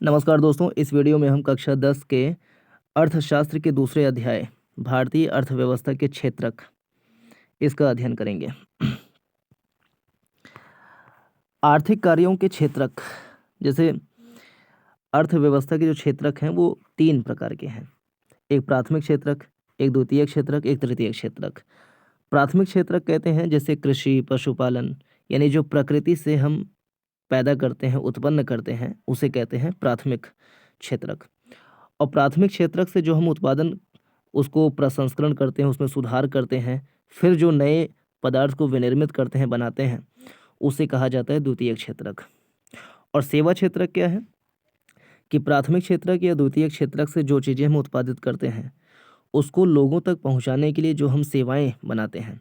नमस्कार दोस्तों, इस वीडियो में हम कक्षा 10 के अर्थशास्त्र के दूसरे अध्याय भारतीय अर्थव्यवस्था के क्षेत्रक इसका अध्ययन करेंगे। आर्थिक कार्यों के क्षेत्रक, जैसे अर्थव्यवस्था के जो क्षेत्रक हैं वो 3 प्रकार के हैं। एक प्राथमिक क्षेत्रक, एक द्वितीयक क्षेत्रक, एक तृतीयक क्षेत्रक। प्राथमिक क्षेत्रक कहते हैं जैसे कृषि, पशुपालन, यानी जो प्रकृति से हम पैदा करते हैं, उत्पन्न करते हैं, उसे कहते हैं प्राथमिक क्षेत्रक। और प्राथमिक क्षेत्रक से जो हम उत्पादन उसको प्रसंस्करण करते हैं, उसमें सुधार करते हैं, फिर जो नए पदार्थ को विनिर्मित करते हैं, बनाते हैं, उसे कहा जाता है द्वितीयक क्षेत्रक। और सेवा क्षेत्रक क्या है कि प्राथमिक क्षेत्रक या द्वितीयक क्षेत्रक से जो चीज़ें हम उत्पादित करते हैं उसको लोगों तक पहुंचाने के लिए जो हम सेवाएं बनाते हैं,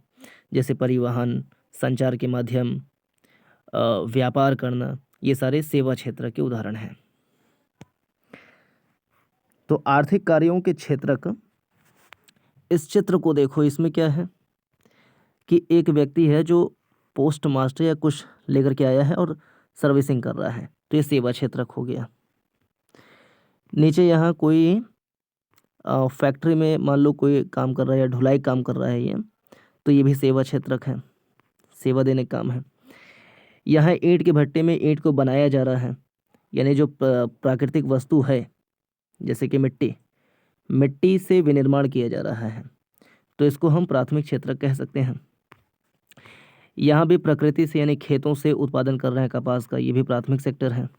जैसे परिवहन, संचार के माध्यम, व्यापार करना, ये सारे सेवा क्षेत्र के उदाहरण हैं। तो आर्थिक कार्यों के क्षेत्रक, इस चित्र को देखो, इसमें क्या है कि एक व्यक्ति है जो पोस्ट मास्टर या कुछ लेकर के आया है और सर्विसिंग कर रहा है, तो ये सेवा क्षेत्रक हो गया। नीचे यहाँ कोई फैक्ट्री में मान लो कोई काम कर रहा है या ढुलाई काम कर रहा है ये, तो ये भी सेवा क्षेत्रक है, सेवा देने का काम है। यहाँ ईंट के भट्टे में ईंट को बनाया जा रहा है, यानी जो प्राकृतिक वस्तु है जैसे कि मिट्टी से विनिर्माण किया जा रहा है, तो इसको हम प्राथमिक क्षेत्रक कह सकते हैं। यहाँ भी प्रकृति से यानी खेतों से उत्पादन कर रहे हैं कपास का, ये भी प्राथमिक सेक्टर है।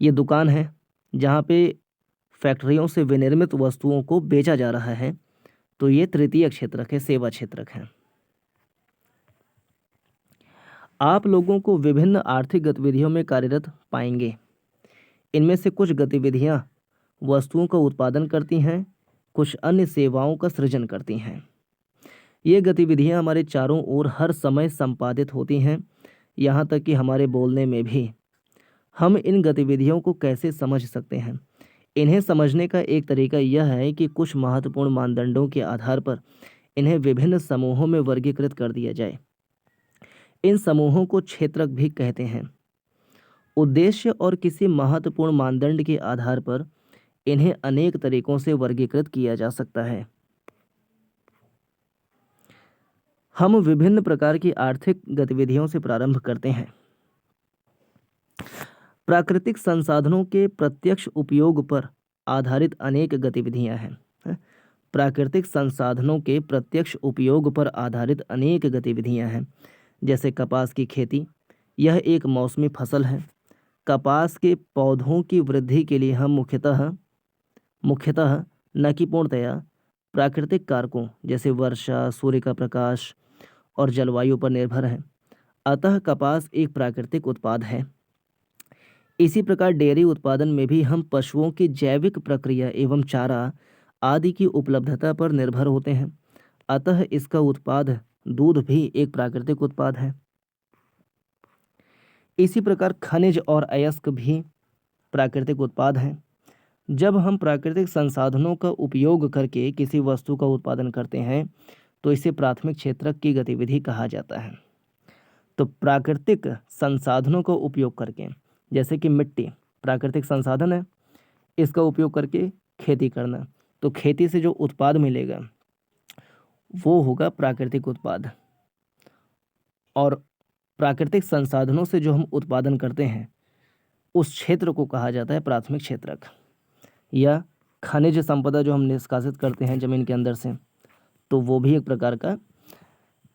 ये दुकान है जहाँ पे फैक्ट्रियों से विनिर्मित वस्तुओं को बेचा जा रहा है, तो ये तृतीय क्षेत्रक है, सेवा क्षेत्रक है। आप लोगों को विभिन्न आर्थिक गतिविधियों में कार्यरत पाएंगे। इनमें से कुछ गतिविधियां वस्तुओं का उत्पादन करती हैं, कुछ अन्य सेवाओं का सृजन करती हैं। ये गतिविधियां हमारे चारों ओर हर समय संपादित होती हैं, यहाँ तक कि हमारे बोलने में भी। हम इन गतिविधियों को कैसे समझ सकते हैं? इन्हें समझने का एक तरीका यह है कि कुछ महत्वपूर्ण मानदंडों के आधार पर इन्हें विभिन्न समूहों में वर्गीकृत कर दिया जाए। इन समूहों को क्षेत्रक भी कहते हैं। उद्देश्य और किसी महत्वपूर्ण मानदंड के आधार पर इन्हें अनेक तरीकों से वर्गीकृत किया जा सकता है। हम विभिन्न प्रकार की आर्थिक गतिविधियों से प्रारंभ करते हैं। प्राकृतिक संसाधनों के प्रत्यक्ष उपयोग पर आधारित अनेक गतिविधियां हैं। प्राकृतिक संसाधनों के प्रत्यक्ष उपयोग पर आधारित अनेक गतिविधियां हैं, जैसे कपास की खेती। यह एक मौसमी फसल है। कपास के पौधों की वृद्धि के लिए हम मुख्यतः न कि पूर्णतया प्राकृतिक कारकों जैसे वर्षा, सूर्य का प्रकाश और जलवायु पर निर्भर हैं। अतः कपास एक प्राकृतिक उत्पाद है। इसी प्रकार डेयरी उत्पादन में भी हम पशुओं की जैविक प्रक्रिया एवं चारा आदि की उपलब्धता पर निर्भर होते हैं। अतः इसका उत्पाद दूध भी एक प्राकृतिक उत्पाद है। इसी प्रकार खनिज और अयस्क भी प्राकृतिक उत्पाद हैं। जब हम प्राकृतिक संसाधनों का उपयोग करके किसी वस्तु का उत्पादन करते हैं तो इसे प्राथमिक क्षेत्रक की गतिविधि कहा जाता है। तो प्राकृतिक संसाधनों का उपयोग करके, जैसे कि मिट्टी प्राकृतिक संसाधन है, इसका उपयोग करके खेती करना, तो खेती से जो उत्पाद मिलेगा वो होगा प्राकृतिक उत्पाद। और प्राकृतिक संसाधनों से जो हम उत्पादन करते हैं उस क्षेत्र को कहा जाता है प्राथमिक क्षेत्रक। या खनिज संपदा जो हम निष्कासित करते हैं जमीन के अंदर से, तो वो भी एक प्रकार का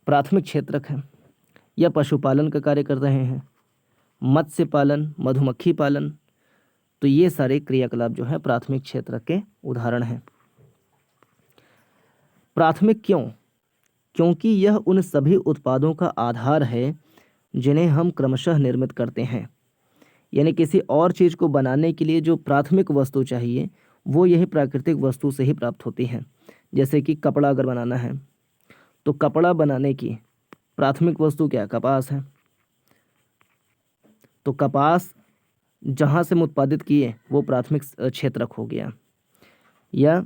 प्राथमिक क्षेत्रक है। या पशुपालन का कार्य कर रहे हैं, मत्स्य पालन, मधुमक्खी पालन, तो ये सारे क्रियाकलाप जो है प्राथमिक क्षेत्रक के उदाहरण हैं। प्राथमिक क्यों? क्योंकि यह उन सभी उत्पादों का आधार है जिन्हें हम क्रमशः निर्मित करते हैं। यानी किसी और चीज़ को बनाने के लिए जो प्राथमिक वस्तु चाहिए वो यही प्राकृतिक वस्तु से ही प्राप्त होती है। जैसे कि कपड़ा अगर बनाना है तो कपड़ा बनाने की प्राथमिक वस्तु क्या? कपास है। तो कपास जहाँ से हम उत्पादित किए वो प्राथमिक क्षेत्रक हो गया। या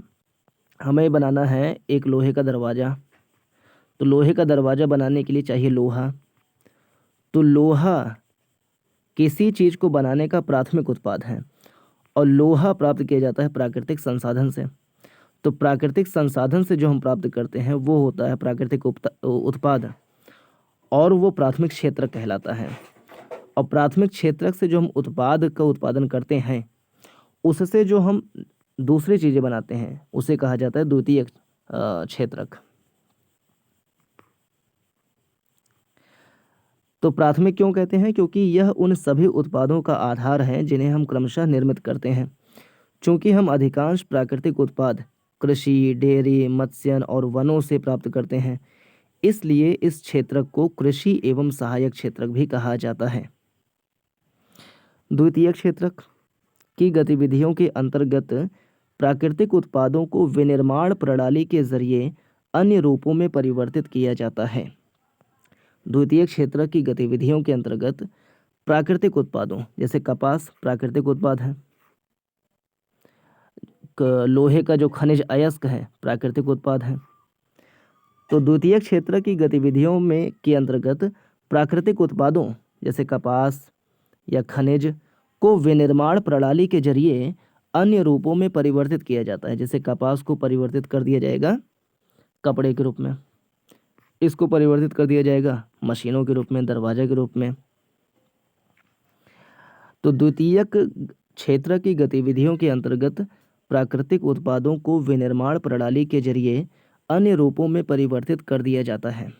हमें बनाना है एक लोहे का दरवाज़ा, तो लोहे का दरवाज़ा बनाने के लिए चाहिए लोहा, तो लोहा किसी चीज़ को बनाने का प्राथमिक उत्पाद है। और लोहा प्राप्त किया जाता है प्राकृतिक संसाधन से। तो प्राकृतिक संसाधन से जो हम प्राप्त करते हैं वो होता है प्राकृतिक उत्पाद, और वो प्राथमिक क्षेत्र कहलाता है। और प्राथमिक क्षेत्रक से जो हम उत्पाद का उत्पादन करते हैं, उससे जो हम दूसरी चीज़ें बनाते हैं, उसे कहा जाता है द्वितीयक क्षेत्रक। तो प्राथमिक क्यों कहते हैं? क्योंकि यह उन सभी उत्पादों का आधार है जिन्हें हम क्रमशः निर्मित करते हैं। चूँकि हम अधिकांश प्राकृतिक उत्पाद कृषि, डेयरी, मत्स्यन और वनों से प्राप्त करते हैं, इसलिए इस क्षेत्रक को कृषि एवं सहायक क्षेत्रक भी कहा जाता है। द्वितीयक क्षेत्रक की गतिविधियों के अंतर्गत प्राकृतिक उत्पादों को विनिर्माण प्रणाली के जरिए अन्य रूपों में परिवर्तित किया जाता है। द्वितीयक क्षेत्र की गतिविधियों के अंतर्गत प्राकृतिक उत्पादों जैसे कपास प्राकृतिक उत्पाद है, लोहे का जो खनिज अयस्क है प्राकृतिक उत्पाद है। तो द्वितीयक क्षेत्र की गतिविधियों में के अंतर्गत प्राकृतिक उत्पादों जैसे कपास या खनिज को विनिर्माण प्रणाली के जरिए अन्य रूपों में परिवर्तित किया जाता है। जैसे कपास को परिवर्तित कर दिया जाएगा कपड़े के रूप में, इसको परिवर्तित कर दिया जाएगा मशीनों के रूप में, दरवाजे के रूप में। तो द्वितीयक क्षेत्र की गतिविधियों के अंतर्गत प्राकृतिक उत्पादों को विनिर्माण प्रणाली के जरिए अन्य रूपों में परिवर्तित कर दिया जाता है।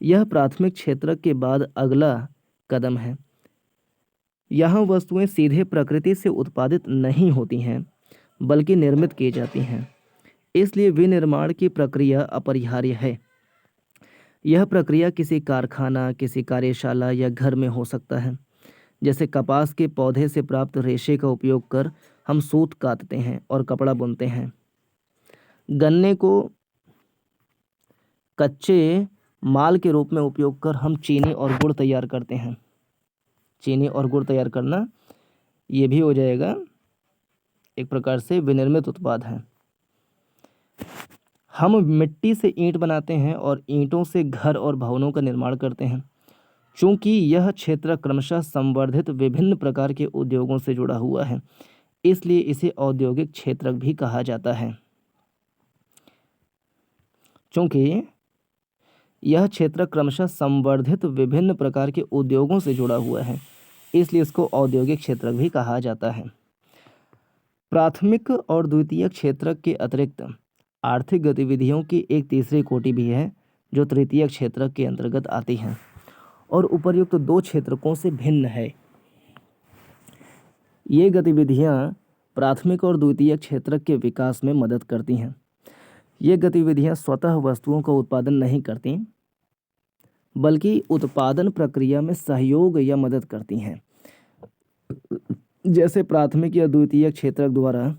यह प्राथमिक क्षेत्र के बाद अगला कदम है। यहाँ वस्तुएं सीधे प्रकृति से उत्पादित नहीं होती हैं, बल्कि निर्मित की जाती हैं। इसलिए विनिर्माण की प्रक्रिया अपरिहार्य है। यह प्रक्रिया किसी कारखाना, किसी कार्यशाला या घर में हो सकता है। जैसे कपास के पौधे से प्राप्त रेशे का उपयोग कर हम सूत कातते हैं और कपड़ा बुनते हैं। गन्ने को कच्चे माल के रूप में उपयोग कर हम चीनी और गुड़ तैयार करते हैं। चीनी और गुड़ तैयार करना ये भी हो जाएगा एक प्रकार से विनिर्मित उत्पाद है। हम मिट्टी से ईंट बनाते हैं और ईंटों से घर और भवनों का निर्माण करते हैं। चूंकि यह क्षेत्र क्रमशः संवर्धित विभिन्न प्रकार के उद्योगों से जुड़ा हुआ है, इसलिए इसे औद्योगिक क्षेत्र भी कहा जाता है। चूंकि यह क्षेत्र क्रमशः संवर्धित विभिन्न प्रकार के उद्योगों से जुड़ा हुआ है, इसलिए इसको औद्योगिक क्षेत्र भी कहा जाता है। प्राथमिक और द्वितीयक क्षेत्र के अतिरिक्त आर्थिक गतिविधियों की एक तीसरी कोटि भी है जो तृतीयक क्षेत्र के अंतर्गत आती है और उपर्युक्त दो क्षेत्रकों से भिन्न है। ये गतिविधियां प्राथमिक और द्वितीयक क्षेत्र के विकास में मदद करती हैं। ये गतिविधियां स्वतः वस्तुओं का उत्पादन नहीं करती, बल्कि उत्पादन प्रक्रिया में सहयोग या मदद करती हैं। जैसे प्राथमिक या द्वितीयक क्षेत्रक द्वारा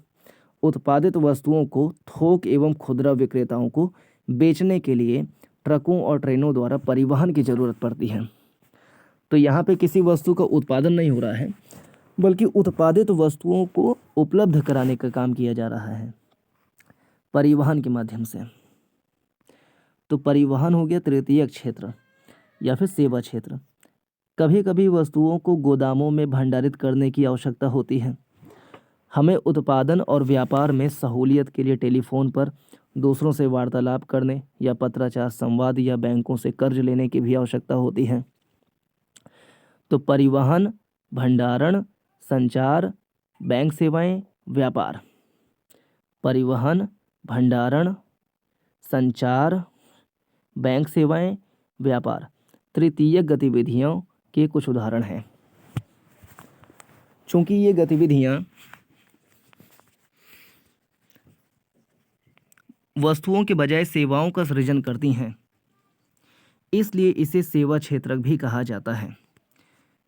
उत्पादित वस्तुओं को थोक एवं खुदरा विक्रेताओं को बेचने के लिए ट्रकों और ट्रेनों द्वारा परिवहन की जरूरत पड़ती है। तो यहाँ पे किसी वस्तु का उत्पादन नहीं हो रहा है, बल्कि उत्पादित वस्तुओं को उपलब्ध कराने का काम किया जा रहा है परिवहन के माध्यम से। तो परिवहन हो गया तृतीयक क्षेत्र या फिर सेवा क्षेत्र। कभी कभी वस्तुओं को गोदामों में भंडारित करने की आवश्यकता होती है। हमें उत्पादन और व्यापार में सहूलियत के लिए टेलीफोन पर दूसरों से वार्तालाप करने या पत्राचार संवाद या बैंकों से कर्ज लेने की भी आवश्यकता होती है। तो परिवहन, भंडारण, संचार, बैंक सेवाएं, व्यापार। परिवहन, भंडारण, संचार, बैंक सेवाएं, व्यापार तृतीयक गतिविधियों के कुछ उदाहरण हैं। चूंकि ये गतिविधियां वस्तुओं के बजाय सेवाओं का सृजन करती हैं, इसलिए इसे सेवा क्षेत्रक भी कहा जाता है।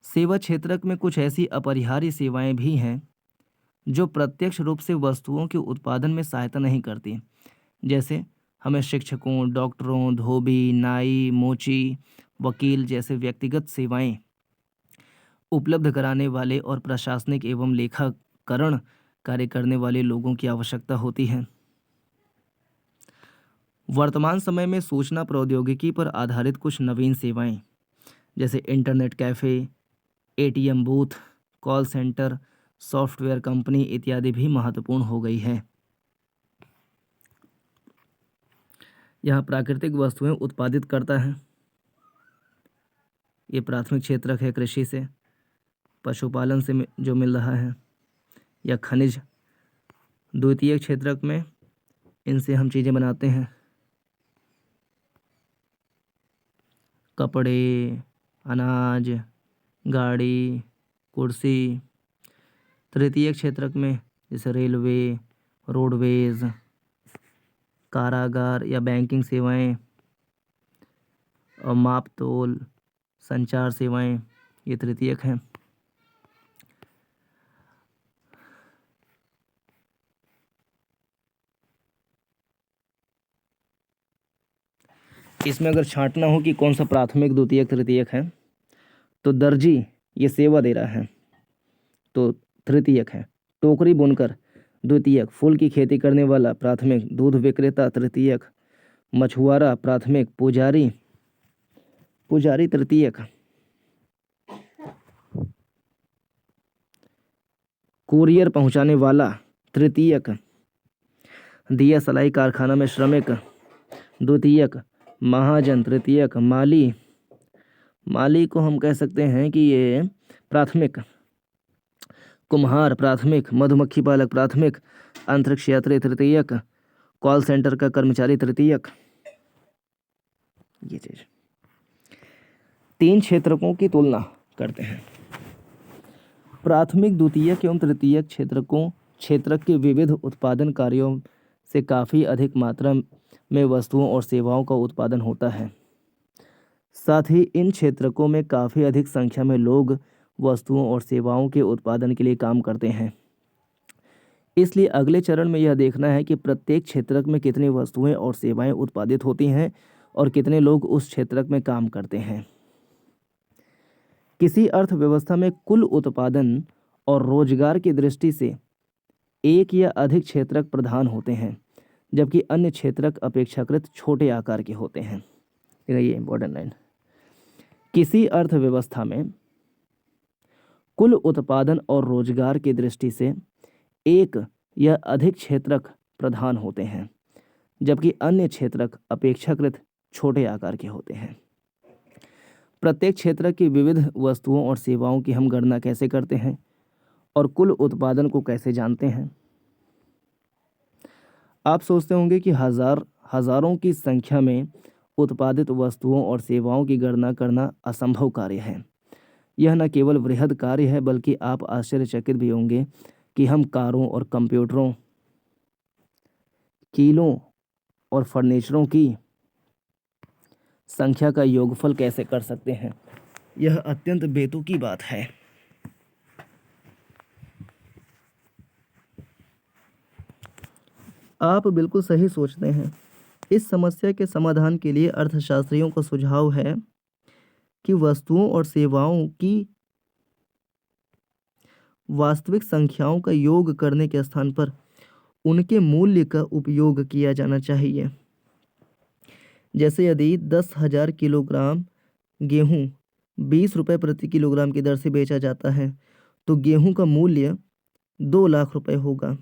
सेवा क्षेत्रक में कुछ ऐसी अपरिहार्य सेवाएं भी हैं जो प्रत्यक्ष रूप से वस्तुओं के उत्पादन में सहायता नहीं करती। जैसे हमें शिक्षकों, डॉक्टरों, धोबी, नाई, मोची, वकील जैसे व्यक्तिगत सेवाएं उपलब्ध कराने वाले और प्रशासनिक एवं लेखाकरण कार्य करने वाले लोगों की आवश्यकता होती है। वर्तमान समय में सूचना प्रौद्योगिकी पर आधारित कुछ नवीन सेवाएं जैसे internet cafe, ATM booth, call centre, software company इत्यादि भी महत्वपूर्ण हो गई है। यह प्राकृतिक वस्तुएं उत्पादित करता है। ये प्राथमिक क्षेत्र है कृषि से, पशुपालन से जो मिल रहा है, या खनिज द्वितीय क्षेत्रक में इनसे हम चीज़ें बनाते हैं, कपड़े, अनाज, गाड़ी, कुर्सी। तृतीय क्षेत्रक में जैसे रेलवे, रोडवेज, कारागार या बैंकिंग सेवाएं और माप तोल, संचार सेवाएं, ये तृतीयक हैं। इसमें अगर छांटना हो कि कौन सा प्राथमिक, द्वितीयक, तृतीयक है, तो दर्जी ये सेवा दे रहा है तो तृतीयक है। टोकरी बुनकर द्वितीयक। फूल की खेती करने वाला प्राथमिक। दूध विक्रेता तृतीयक। मछुआरा प्राथमिक। पुजारी तृतीयक। कुरियर पहुंचाने वाला तृतीयक। दिया सलाई कारखाना में श्रमिक द्वितीयक। महाजन तृतीयक। माली को हम कह सकते हैं कि ये प्राथमिक। कुम्हार प्राथमिक। मधुमक्खी पालक प्राथमिक। अंतरिक्ष यात्री तृतीयक। कॉल सेंटर का कर्मचारी तृतीयक। ये चीज 3 क्षेत्रकों की तुलना करते हैं। प्राथमिक, द्वितीयक एवं तृतीयक क्षेत्रक के विविध उत्पादन कार्यों से काफ़ी अधिक मात्रा में वस्तुओं और सेवाओं का उत्पादन होता है। साथ ही इन क्षेत्रकों में काफ़ी अधिक संख्या में लोग वस्तुओं और सेवाओं के उत्पादन के लिए काम करते हैं। इसलिए अगले चरण में यह देखना है कि प्रत्येक क्षेत्रक में कितनी वस्तुएं और सेवाएं उत्पादित होती हैं और कितने लोग उस क्षेत्रक में काम करते हैं। किसी अर्थव्यवस्था में कुल उत्पादन और रोजगार की दृष्टि से एक या अधिक क्षेत्रक प्रधान होते हैं, जबकि अन्य क्षेत्रक अपेक्षाकृत छोटे आकार के होते हैं। ये इम्पोर्टेंट लाइन। किसी अर्थव्यवस्था में कुल उत्पादन और रोजगार की दृष्टि से एक या अधिक क्षेत्रक प्रधान होते हैं, जबकि अन्य क्षेत्रक अपेक्षाकृत छोटे आकार के होते हैं। प्रत्येक क्षेत्र की विविध वस्तुओं और सेवाओं की हम गणना कैसे करते हैं और कुल उत्पादन को कैसे जानते हैं? आप सोचते होंगे कि हजारों की संख्या में उत्पादित वस्तुओं और सेवाओं की गणना करना असंभव कार्य है। यह न केवल वृहद कार्य है, बल्कि आप आश्चर्यचकित भी होंगे कि हम कारों और कंप्यूटरों, कीलों और फर्नीचरों की संख्या का योगफल कैसे कर सकते हैं। यह अत्यंत बेतुकी बात है। आप बिल्कुल सही सोचते हैं। इस समस्या के समाधान के लिए अर्थशास्त्रियों का सुझाव है कि वस्तुओं और सेवाओं की वास्तविक संख्याओं का योग करने के स्थान पर उनके मूल्य का उपयोग किया जाना चाहिए। जैसे यदि 10,000 किलोग्राम गेहूँ 20 रुपये प्रति किलोग्राम की दर से बेचा जाता है, तो गेहूँ का मूल्य 2 लाख रुपए होगा।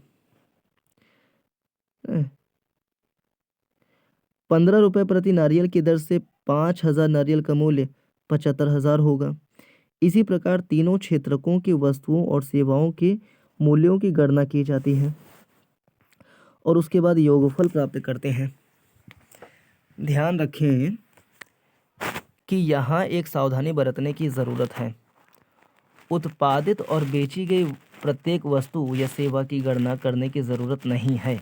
15 रुपये प्रति नारियल की दर से 5,000 नारियल का मूल्य 75,000 होगा। इसी प्रकार तीनों क्षेत्रकों की वस्तुओं और सेवाओं के मूल्यों की गणना की जाती है और उसके बाद योगफल प्राप्त करते हैं। ध्यान रखें कि यहाँ एक सावधानी बरतने की ज़रूरत है। उत्पादित और बेची गई प्रत्येक वस्तु या सेवा की गणना करने की ज़रूरत नहीं है।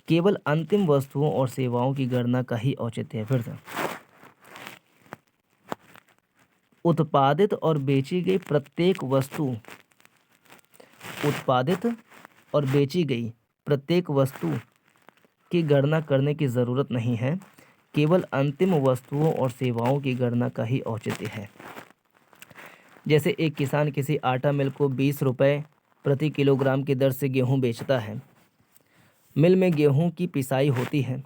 केवल अंतिम वस्तुओं और सेवाओं की गणना का ही औचित्य है। फिर से, उत्पादित और बेची गई प्रत्येक वस्तु की गणना करने की ज़रूरत नहीं है। केवल अंतिम वस्तुओं और सेवाओं की गणना का ही औचित्य है। जैसे एक किसान किसी आटा मिल को 20 रुपये प्रति किलोग्राम की दर से गेहूँ बेचता है। मिल में गेहूँ की पिसाई होती है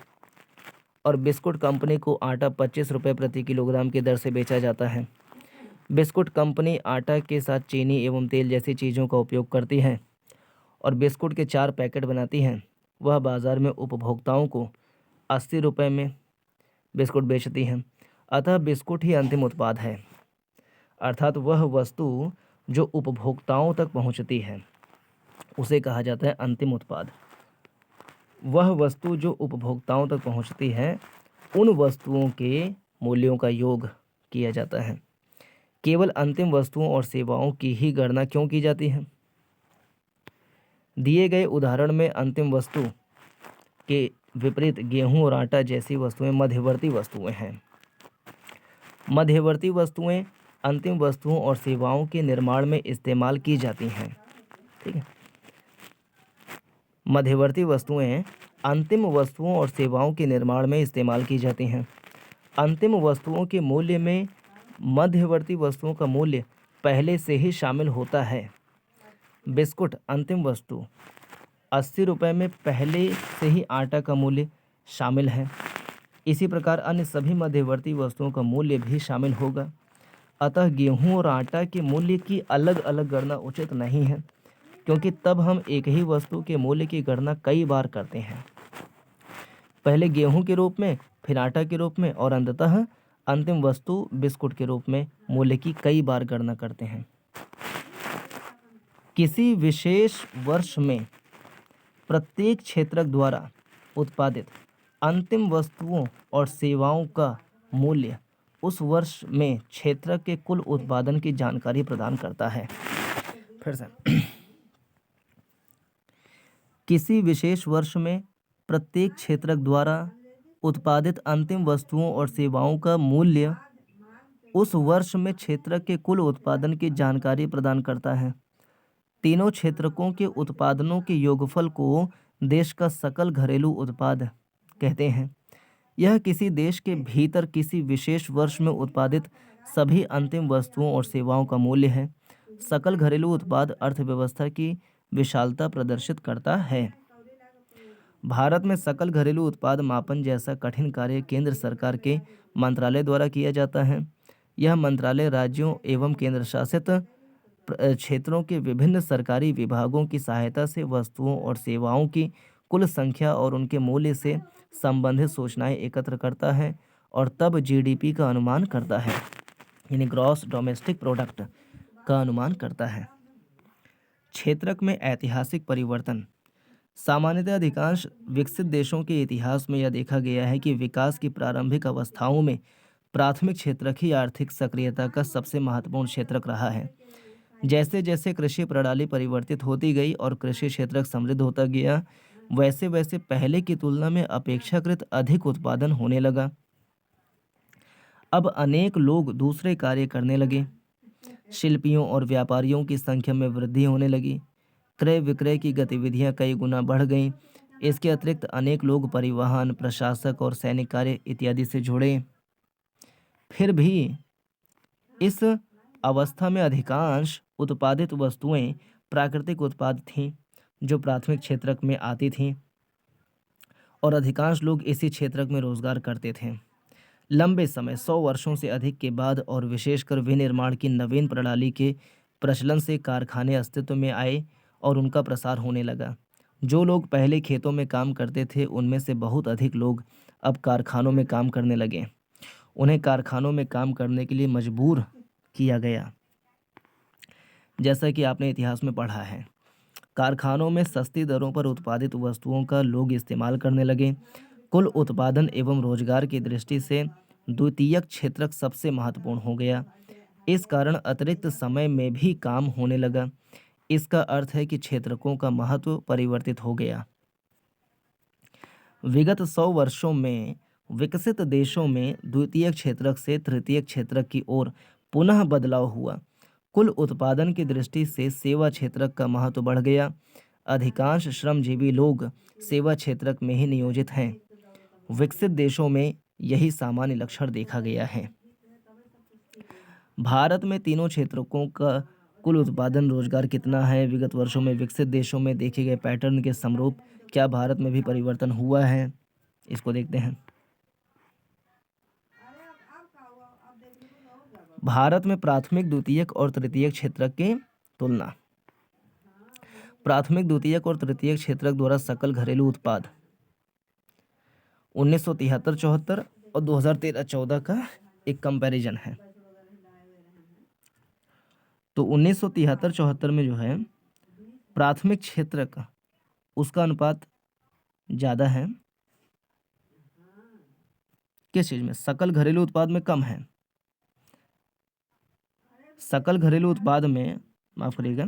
और बिस्कुट कंपनी को आटा 25 रुपये प्रति किलोग्राम की दर से बेचा जाता है। बिस्कुट कंपनी आटा के साथ चीनी एवं तेल जैसी चीज़ों का उपयोग करती है और बिस्कुट के 4 पैकेट बनाती हैं। वह बाज़ार में उपभोक्ताओं को 80 रुपये में बिस्कुट बेचती हैं। अतः बिस्कुट ही अंतिम उत्पाद है, अर्थात वह वस्तु जो उपभोक्ताओं तक पहुंचती है उसे कहा जाता है अंतिम उत्पाद। वह वस्तु जो उपभोक्ताओं तक पहुंचती है उन वस्तुओं के मूल्यों का योग किया जाता है। केवल अंतिम वस्तुओं और सेवाओं की ही गणना क्यों की जाती है? दिए गए उदाहरण में अंतिम वस्तु के विपरीत गेहूं और आटा जैसी वस्तुएं मध्यवर्ती वस्तुएं हैं। मध्यवर्ती वस्तुएं अंतिम वस्तुओं और सेवाओं के निर्माण में इस्तेमाल की जाती हैं। ठीक है, मध्यवर्ती वस्तुएं अंतिम वस्तुओं और सेवाओं के निर्माण में इस्तेमाल की जाती हैं। अंतिम वस्तुओं के मूल्य में मध्यवर्ती वस्तुओं का मूल्य पहले से ही शामिल होता है। बिस्कुट अंतिम वस्तु 80 रुपये में पहले से ही आटा का मूल्य शामिल है। इसी प्रकार अन्य सभी मध्यवर्ती वस्तुओं का मूल्य भी शामिल होगा। अतः गेहूं और आटा के मूल्य की अलग अलग गणना उचित नहीं है, क्योंकि तब हम एक ही वस्तु के मूल्य की गणना कई बार करते हैं, पहले गेहूं के रूप में, फिर आटा के रूप में और अंततः अंतिम वस्तु बिस्कुट के रूप में मूल्य की कई बार गणना करते हैं। किसी विशेष वर्ष में प्रत्येक क्षेत्रक द्वारा उत्पादित अंतिम वस्तुओं और सेवाओं का मूल्य उस वर्ष में क्षेत्रक के कुल उत्पादन की जानकारी प्रदान करता है। फिर से किसी विशेष वर्ष में प्रत्येक क्षेत्रक द्वारा उत्पादित अंतिम वस्तुओं और सेवाओं का मूल्य उस वर्ष में क्षेत्रक के कुल उत्पादन की जानकारी प्रदान करता है। तीनों क्षेत्रकों के उत्पादनों के योगफल को देश का सकल घरेलू उत्पाद कहते हैं। यह किसी देश के भीतर किसी विशेष वर्ष में उत्पादित सभी अंतिम वस्तुओं और सेवाओं का मूल्य है। सकल घरेलू उत्पाद अर्थव्यवस्था की विशालता प्रदर्शित करता है। भारत में सकल घरेलू उत्पाद मापन जैसा कठिन कार्य केंद्र सरकार के मंत्रालय द्वारा किया जाता है। यह मंत्रालय राज्यों एवं केंद्र शासित क्षेत्रों के विभिन्न सरकारी विभागों की सहायता से वस्तुओं और सेवाओं की कुल संख्या और उनके मूल्य से संबंधित सूचनाएं एकत्र करता है और तब जीडीपी का अनुमान करता है, यानी ग्रॉस डोमेस्टिक प्रोडक्ट का अनुमान करता है। क्षेत्रक में ऐतिहासिक परिवर्तन। सामान्यतः अधिकांश विकसित देशों के इतिहास में यह देखा गया है कि विकास की प्रारंभिक अवस्थाओं में प्राथमिक क्षेत्रक ही आर्थिक सक्रियता का सबसे महत्वपूर्ण क्षेत्रक रहा है। जैसे जैसे कृषि प्रणाली परिवर्तित होती गई और कृषि क्षेत्रक समृद्ध होता गया, वैसे वैसे पहले की तुलना में अपेक्षाकृत अधिक उत्पादन होने लगा। अब अनेक लोग दूसरे कार्य करने लगे। शिल्पियों और व्यापारियों की संख्या में वृद्धि होने लगी। क्रय विक्रय की गतिविधियां कई गुना बढ़ गईं। इसके अतिरिक्त अनेक लोग परिवहन, प्रशासक और सैनिक कार्य इत्यादि से जुड़े। फिर भी इस अवस्था में अधिकांश उत्पादित वस्तुएं प्राकृतिक उत्पाद थीं जो प्राथमिक क्षेत्रक में आती थीं और अधिकांश लोग इसी क्षेत्रक में रोजगार करते थे। लंबे समय 100 वर्षों से अधिक के बाद और विशेषकर विनिर्माण की नवीन प्रणाली के प्रचलन से कारखाने अस्तित्व में आए और उनका प्रसार होने लगा। जो लोग पहले खेतों में काम करते थे उनमें से बहुत अधिक लोग अब कारखानों में काम करने लगे। उन्हें कारखानों में काम करने के लिए मजबूर किया गया। जैसा कि आपने इतिहास में पढ़ा है, कारखानों में सस्ती दरों पर उत्पादित वस्तुओं का लोग इस्तेमाल करने लगे। कुल उत्पादन एवं रोजगार की दृष्टि से द्वितीयक क्षेत्रक सबसे महत्वपूर्ण हो गया। इस कारण अतिरिक्त समय में भी काम होने लगा। इसका अर्थ है कि क्षेत्रकों का महत्व परिवर्तित हो गया। विगत 100 वर्षों में विकसित देशों में द्वितीयक क्षेत्रक से तृतीयक क्षेत्रक की ओर पुनः बदलाव हुआ। कुल उत्पादन की दृष्टि से सेवा क्षेत्रक का महत्व बढ़ गया। अधिकांश श्रमजीवी लोग सेवा क्षेत्रक में ही नियोजित हैं। विकसित देशों में यही सामान्य लक्षण देखा गया है। भारत में तीनों क्षेत्रकों का कुल उत्पादन रोजगार कितना है? विगत वर्षों में विकसित देशों में देखे गए पैटर्न के समरूप क्या भारत में भी परिवर्तन हुआ है? इसको देखते हैं। भारत में प्राथमिक, द्वितीयक और तृतीयक क्षेत्रक की तुलना। प्राथमिक, द्वितीयक और तृतीयक क्षेत्रक द्वारा सकल घरेलू उत्पाद 1973-74 और 2013-14 का एक कंपैरिजन है। तो 1973-74 में जो है प्राथमिक क्षेत्र का उसका अनुपात ज़्यादा है, किस चीज़ में? सकल घरेलू उत्पाद में कम है। सकल घरेलू उत्पाद में, माफ करिएगा,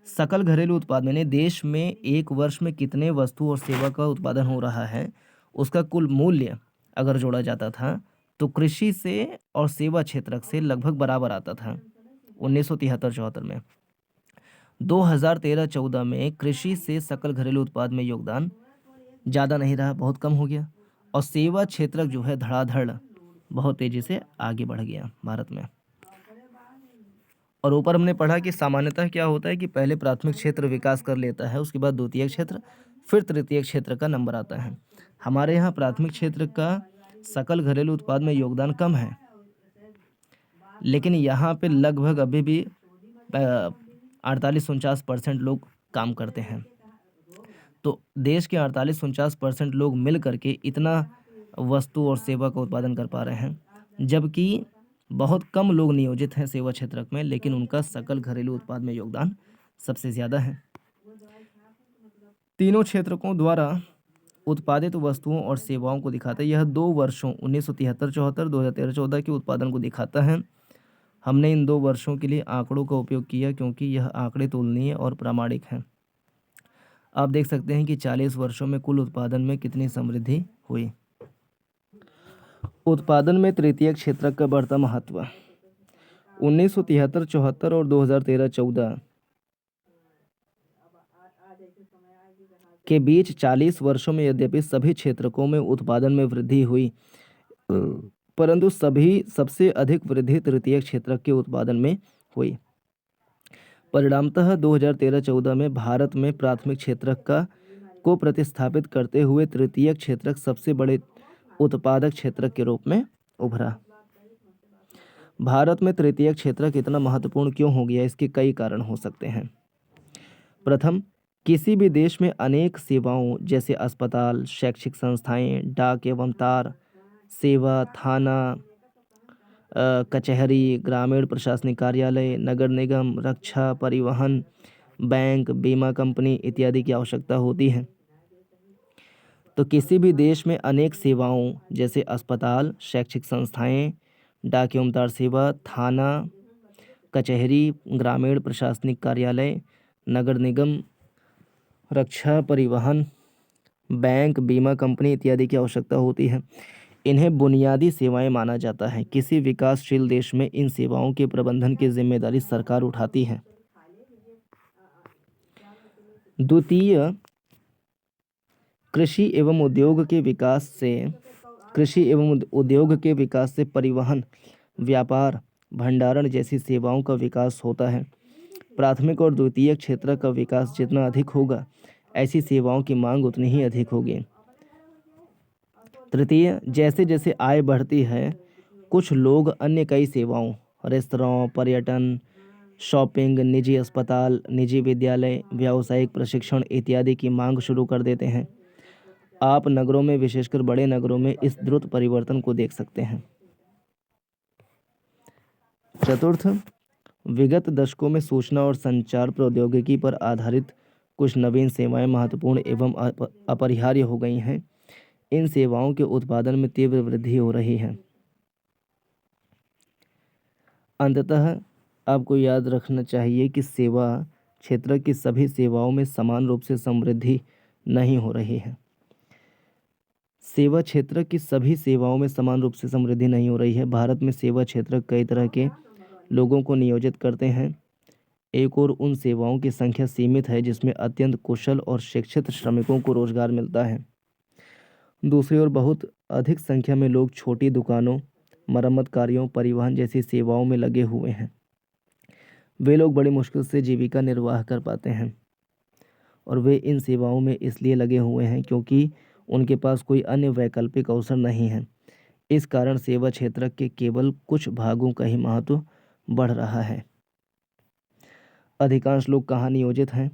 सकल घरेलू उत्पाद यानी देश में एक वर्ष में कितने वस्तु और सेवा का उत्पादन हो रहा है उसका कुल मूल्य अगर जोड़ा जाता था तो कृषि से और सेवा क्षेत्रक से लगभग बराबर आता था 1973-74 में। 2013-14 में कृषि से सकल घरेलू उत्पाद में योगदान ज़्यादा नहीं रहा, बहुत कम हो गया, और सेवा क्षेत्रक जो है धड़ाधड़ बहुत तेज़ी से आगे बढ़ गया भारत में। और ऊपर हमने पढ़ा कि सामान्यतः क्या होता है कि पहले प्राथमिक क्षेत्र विकास कर लेता है, उसके बाद द्वितीय क्षेत्र, फिर तृतीय क्षेत्र का नंबर आता है। हमारे यहाँ प्राथमिक क्षेत्र का सकल घरेलू उत्पाद में योगदान कम है, लेकिन यहाँ पे लगभग अभी भी 48-49% लोग काम करते हैं। तो देश के 48-49% लोग मिल करके इतना वस्तु और सेवा का उत्पादन कर पा रहे हैं, जबकि बहुत कम लोग नियोजित हैं सेवा क्षेत्र में, लेकिन उनका सकल घरेलू उत्पाद में योगदान सबसे ज़्यादा है। तीनों क्षेत्रकों द्वारा उत्पादित वस्तुओं और सेवाओं को दिखाता है। यह 2 वर्षों 1973-74, 2013-14 के उत्पादन को दिखाता है। हमने इन 2 वर्षों के लिए आंकड़ों का उपयोग किया क्योंकि यह आंकड़े तुलनीय और प्रामाणिक हैं। आप देख सकते हैं कि 40 वर्षों में कुल उत्पादन में कितनी समृद्धि हुई। उत्पादन में तृतीय क्षेत्र का बढ़ता महत्व। 1973-74 और 2013-14 के बीच 40 वर्षों में यद्यपि सभी क्षेत्रकों में उत्पादन में वृद्धि हुई, परंतु सबसे अधिक वृद्धि तृतीय क्षेत्र के उत्पादन में हुई। परिणामतः 2013-14 में भारत में प्राथमिक क्षेत्रक को प्रतिस्थापित करते हुए तृतीय क्षेत्रक सबसे बड़े उत्पादक क्षेत्रक के रूप में उभरा। भारत में तृतीय क्षेत्रक इतना महत्वपूर्ण क्यों हो गया? इसके कई कारण हो सकते हैं। प्रथम, किसी भी देश में अनेक सेवाओं जैसे अस्पताल, शैक्षिक संस्थाएं, डाक एवं तार सेवा, थाना, कचहरी, ग्रामीण प्रशासनिक कार्यालय, नगर निगम, रक्षा, परिवहन, बैंक, बीमा कंपनी इत्यादि की आवश्यकता होती है। तो किसी भी देश में अनेक सेवाओं जैसे अस्पताल, शैक्षिक संस्थाएं, डाक एवं तार सेवा, थाना, कचहरी, ग्रामीण प्रशासनिक कार्यालय, नगर निगम, रक्षा, परिवहन, बैंक, बीमा कंपनी इत्यादि की आवश्यकता होती है। इन्हें बुनियादी सेवाएं माना जाता है। किसी विकासशील देश में इन सेवाओं के प्रबंधन की जिम्मेदारी सरकार उठाती है। द्वितीय, कृषि एवं उद्योग के विकास से परिवहन, व्यापार, भंडारण जैसी सेवाओं का विकास होता है। प्राथमिक और द्वितीय क्षेत्र का विकास जितना अधिक होगा, ऐसी सेवाओं की मांग उतनी ही अधिक होगी। तृतीय, जैसे जैसे आय बढ़ती है, कुछ लोग अन्य कई सेवाओं, रेस्तरां, पर्यटन, शॉपिंग, निजी अस्पताल, निजी विद्यालय, व्यावसायिक प्रशिक्षण इत्यादि की मांग शुरू कर देते हैं। आप नगरों में, विशेषकर बड़े नगरों में इस द्रुत परिवर्तन को देख सकते हैं। चतुर्थ, विगत दशकों में सूचना और संचार प्रौद्योगिकी पर आधारित कुछ नवीन सेवाएं महत्वपूर्ण एवं अपरिहार्य हो गई हैं। इन सेवाओं के उत्पादन में तीव्र वृद्धि हो रही है। अंततः आपको याद रखना चाहिए कि सेवा क्षेत्र की सभी सेवाओं में समान रूप से समृद्धि नहीं हो रही है। सेवा क्षेत्र की सभी सेवाओं में समान रूप से समृद्धि नहीं हो रही है। भारत में सेवा क्षेत्र कई तरह के लोगों को नियोजित करते हैं। एक और उन सेवाओं की संख्या सीमित है जिसमें अत्यंत कुशल और शिक्षित श्रमिकों को रोजगार मिलता है। दूसरी ओर बहुत अधिक संख्या में लोग छोटी दुकानों, मरम्मत कार्यों, परिवहन जैसी सेवाओं में लगे हुए हैं। वे लोग बड़ी मुश्किल से जीविका निर्वाह कर पाते हैं और वे इन सेवाओं में इसलिए लगे हुए हैं क्योंकि उनके पास कोई अन्य वैकल्पिक अवसर नहीं है। इस कारण सेवा क्षेत्र के केवल कुछ भागों का ही महत्व बढ़ रहा है। अधिकांश लोग कहाँ नियोजित हैं?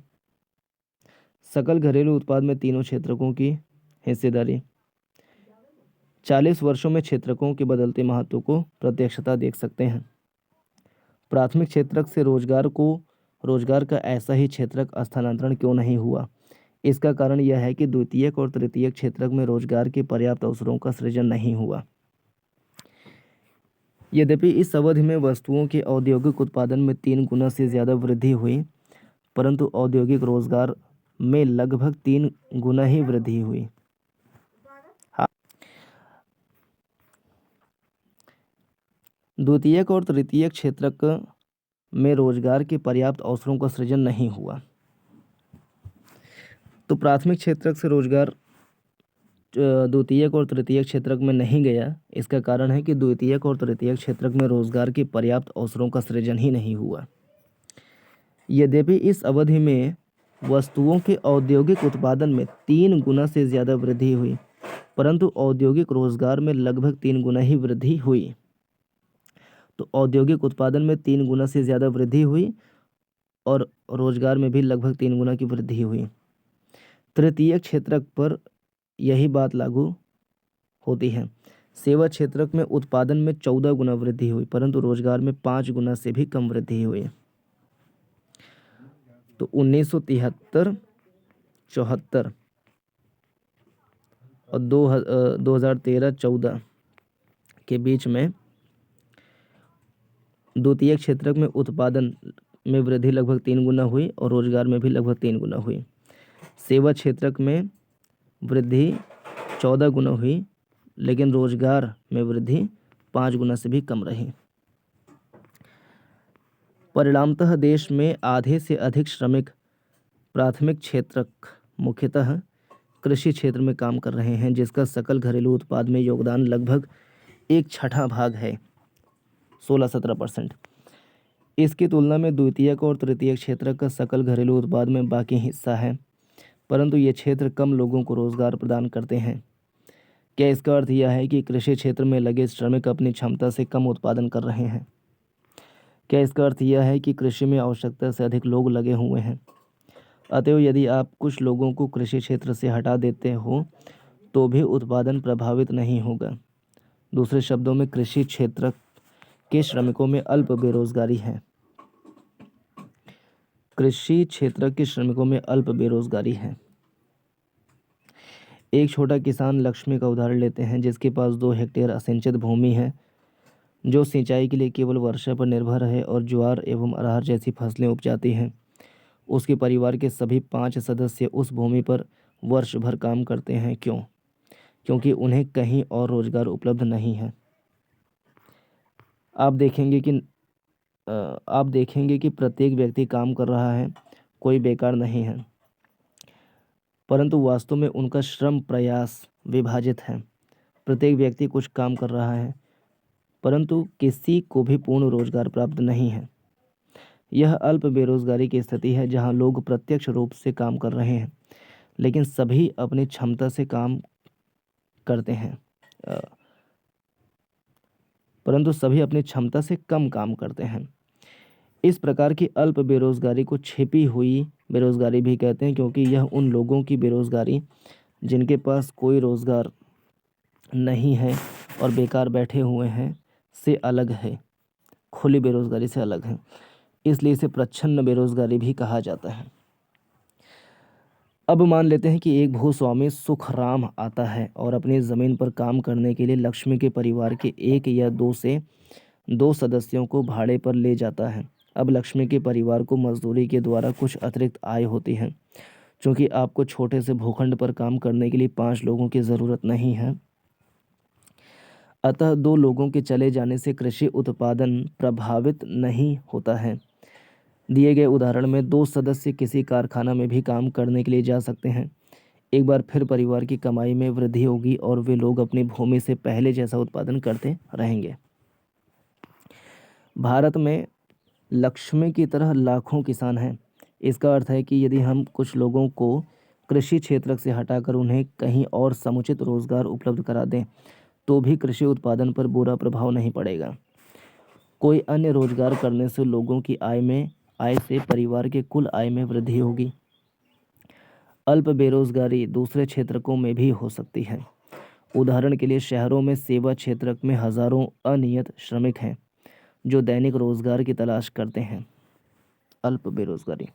सकल घरेलू उत्पाद में तीनों क्षेत्रकों की हिस्सेदारी। 40 वर्षों में क्षेत्रकों के बदलते महत्व को प्रत्यक्षता देख सकते हैं। प्राथमिक क्षेत्रक से रोजगार का ऐसा ही क्षेत्रक स्थानांतरण क्यों नहीं हुआ? इसका कारण यह है कि द्वितीयक और तृतीयक क्षेत्रक में रोजगार के पर्याप्त अवसरों का सृजन नहीं हुआ। यद्यपि इस अवधि में वस्तुओं के औद्योगिक उत्पादन में 3 गुना से ज़्यादा वृद्धि हुई, परंतु औद्योगिक रोजगार में लगभग 3 गुना ही वृद्धि हुई। द्वितीयक और तृतीयक क्षेत्रक में रोजगार के पर्याप्त अवसरों का सृजन नहीं हुआ। तो प्राथमिक क्षेत्रक से रोजगार द्वितीयक और तृतीयक क्षेत्रक में नहीं गया। इसका कारण है कि द्वितीयक और तृतीयक क्षेत्रक में रोजगार के पर्याप्त अवसरों का सृजन ही नहीं हुआ। यद्यपि इस अवधि में वस्तुओं के औद्योगिक उत्पादन में 3 गुना से ज़्यादा वृद्धि हुई, परंतु औद्योगिक रोजगार में लगभग 3 गुना ही वृद्धि हुई। तो औद्योगिक उत्पादन में 3 गुना से ज़्यादा वृद्धि हुई और रोजगार में भी लगभग 3 गुना की वृद्धि हुई। तृतीयक क्षेत्रक पर यही बात लागू होती है। सेवा क्षेत्रक में उत्पादन में 14 गुना वृद्धि हुई, परंतु रोजगार में 5 गुना से भी कम वृद्धि हुई। तो 1973, 74 और 2013-14 के बीच में द्वितीयक क्षेत्रक में उत्पादन में वृद्धि लगभग 3 गुना हुई और रोजगार में भी लगभग 3 गुना हुई। सेवा क्षेत्रक में वृद्धि 14 गुना हुई, लेकिन रोजगार में वृद्धि 5 गुना से भी कम रही। परिणामतः देश में आधे से अधिक श्रमिक प्राथमिक क्षेत्रक मुख्यतः कृषि क्षेत्र में काम कर रहे हैं, जिसका सकल घरेलू उत्पाद में योगदान लगभग 1/6 भाग है, 16-17%। इसकी तुलना में द्वितीयक और तृतीयक क्षेत्रक का सकल घरेलू उत्पाद में बाकी हिस्सा है, परंतु ये क्षेत्र कम लोगों को रोजगार प्रदान करते हैं। क्या इसका अर्थ यह है कि कृषि क्षेत्र में लगे श्रमिक अपनी क्षमता से कम उत्पादन कर रहे हैं? क्या इसका अर्थ यह है कि कृषि में आवश्यकता से अधिक लोग लगे हुए हैं? अतएव यदि आप कुछ लोगों को कृषि क्षेत्र से हटा देते हो तो भी उत्पादन प्रभावित नहीं होगा। दूसरे शब्दों में कृषि क्षेत्र के श्रमिकों में अल्प बेरोजगारी है। कृषि क्षेत्र के श्रमिकों में अल्प बेरोजगारी है। एक छोटा किसान लक्ष्मी का उदाहरण लेते हैं, जिसके पास 2 हेक्टेयर असिंचित भूमि है, जो सिंचाई के लिए केवल वर्षा पर निर्भर है और ज्वार एवं अरहर जैसी फसलें उपजाती हैं। उसके परिवार के सभी 5 सदस्य उस भूमि पर वर्ष भर काम करते हैं। क्यों? क्योंकि उन्हें कहीं और रोजगार उपलब्ध नहीं है। आप देखेंगे कि प्रत्येक व्यक्ति काम कर रहा है, कोई बेकार नहीं है, परंतु वास्तव में उनका श्रम प्रयास विभाजित है। प्रत्येक व्यक्ति कुछ काम कर रहा है, परंतु किसी को भी पूर्ण रोजगार प्राप्त नहीं है। यह अल्प बेरोजगारी की स्थिति है, जहां लोग प्रत्यक्ष रूप से काम कर रहे हैं, लेकिन सभी अपनी क्षमता से काम करते हैं, परंतु सभी अपनी क्षमता से कम काम करते हैं। इस प्रकार की अल्प बेरोजगारी को छिपी हुई बेरोजगारी भी कहते हैं, क्योंकि यह उन लोगों की बेरोजगारी जिनके पास कोई रोजगार नहीं है और बेकार बैठे हुए हैं से अलग है, खुली बेरोजगारी से अलग है। इसलिए इसे प्रच्छन्न बेरोजगारी भी कहा जाता है। अब मान लेते हैं कि एक भूस्वामी सुखराम आता है और अपनी ज़मीन पर काम करने के लिए लक्ष्मी के परिवार के 1 या 2 सदस्यों को भाड़े पर ले जाता है। अब लक्ष्मी के परिवार को मजदूरी के द्वारा कुछ अतिरिक्त आय होती है। चूँकि आपको छोटे से भूखंड पर काम करने के लिए 5 लोगों की ज़रूरत नहीं है, अतः 2 लोगों के चले जाने से कृषि उत्पादन प्रभावित नहीं होता है। दिए गए उदाहरण में 2 सदस्य किसी कारखाना में भी काम करने के लिए जा सकते हैं। एक बार फिर परिवार की कमाई में वृद्धि होगी और वे लोग अपनी भूमि से पहले जैसा उत्पादन करते रहेंगे। भारत में लक्ष्मी की तरह लाखों किसान हैं। इसका अर्थ है कि यदि हम कुछ लोगों को कृषि क्षेत्र से हटाकर उन्हें कहीं और समुचित रोजगार उपलब्ध करा दें, तो भी कृषि उत्पादन पर बुरा प्रभाव नहीं पड़ेगा। कोई अन्य रोजगार करने से लोगों की आय से परिवार के कुल आय में वृद्धि होगी। अल्प बेरोजगारी दूसरे क्षेत्रों में भी हो सकती है। उदाहरण के लिए शहरों में सेवा क्षेत्र में हजारों अनियत श्रमिक हैं जो दैनिक रोजगार की तलाश करते हैं। अल्प बेरोजगारी,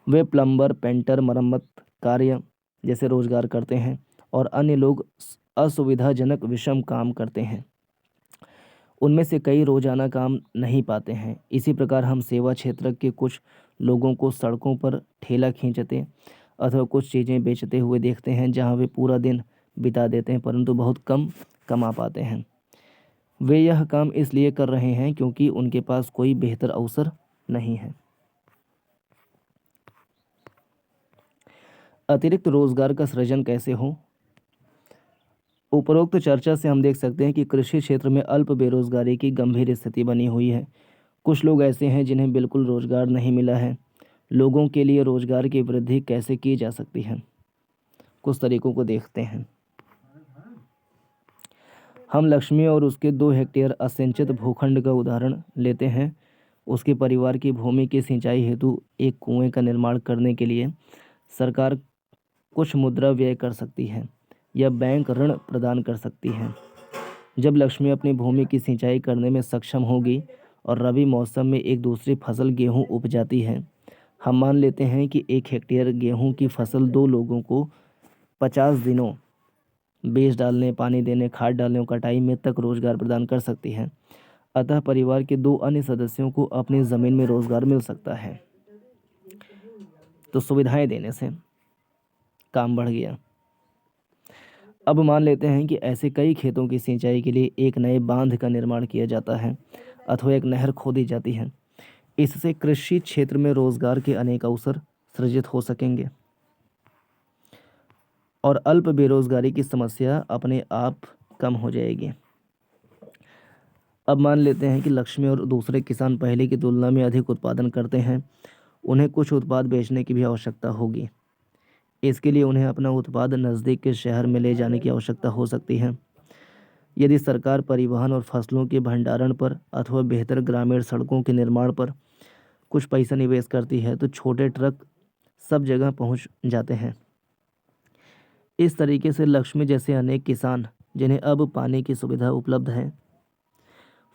वे प्लम्बर, पेंटर, मरम्मत कार्य जैसे रोजगार करते हैं और अन्य लोग असुविधाजनक विषम काम करते हैं। उनमें से कई रोजाना काम नहीं पाते हैं। इसी प्रकार हम सेवा क्षेत्र के कुछ लोगों को सड़कों पर ठेला खींचते अथवा कुछ चीज़ें बेचते हुए देखते हैं, जहां वे पूरा दिन बिता देते हैं परंतु बहुत कम कमा पाते हैं। वे यह काम इसलिए कर रहे हैं क्योंकि उनके पास कोई बेहतर अवसर नहीं है। अतिरिक्त रोजगार का सृजन कैसे हो? उपरोक्त चर्चा से हम देख सकते हैं कि कृषि क्षेत्र में अल्प बेरोजगारी की गंभीर स्थिति बनी हुई है। कुछ लोग ऐसे हैं जिन्हें बिल्कुल रोजगार नहीं मिला है। लोगों के लिए रोजगार की वृद्धि कैसे की जा सकती है? कुछ तरीकों को देखते हैं। हम लक्ष्मी और उसके 2 हेक्टेयर असिंचित भूखंड का उदाहरण लेते हैं। उसके परिवार की भूमि की सिंचाई हेतु एक कुएं का निर्माण करने के लिए सरकार कुछ मुद्रा व्यय कर सकती है या बैंक ऋण प्रदान कर सकती है। जब लक्ष्मी अपनी भूमि की सिंचाई करने में सक्षम होगी और रबी मौसम में एक दूसरी फसल गेहूं उपजाती है, हम मान लेते हैं कि 1 हेक्टेयर गेहूं की फसल 2 लोगों को 50 दिनों बीज डालने, पानी देने, खाद डालने और कटाई में तक रोजगार प्रदान कर सकती है। अतः परिवार के 2 अन्य सदस्यों को अपनी ज़मीन में रोजगार मिल सकता है। तो सुविधाएं देने से काम बढ़ गया। अब मान लेते हैं कि ऐसे कई खेतों की सिंचाई के लिए एक नए बांध का निर्माण किया जाता है अथवा एक नहर खोदी जाती है। इससे कृषि क्षेत्र में रोजगार के अनेक अवसर सृजित हो सकेंगे और अल्प बेरोजगारी की समस्या अपने आप कम हो जाएगी। अब मान लेते हैं कि लक्ष्मी और दूसरे किसान पहले की तुलना में अधिक उत्पादन करते हैं। उन्हें कुछ उत्पाद बेचने की भी आवश्यकता होगी। इसके लिए उन्हें अपना उत्पाद नज़दीक के शहर में ले जाने की आवश्यकता हो सकती है। यदि सरकार परिवहन और फसलों के भंडारण पर अथवा बेहतर ग्रामीण सड़कों के निर्माण पर कुछ पैसा निवेश करती है तो छोटे ट्रक सब जगह पहुंच जाते हैं। इस तरीके से लक्ष्मी जैसे अनेक किसान जिन्हें अब पानी की सुविधा उपलब्ध है,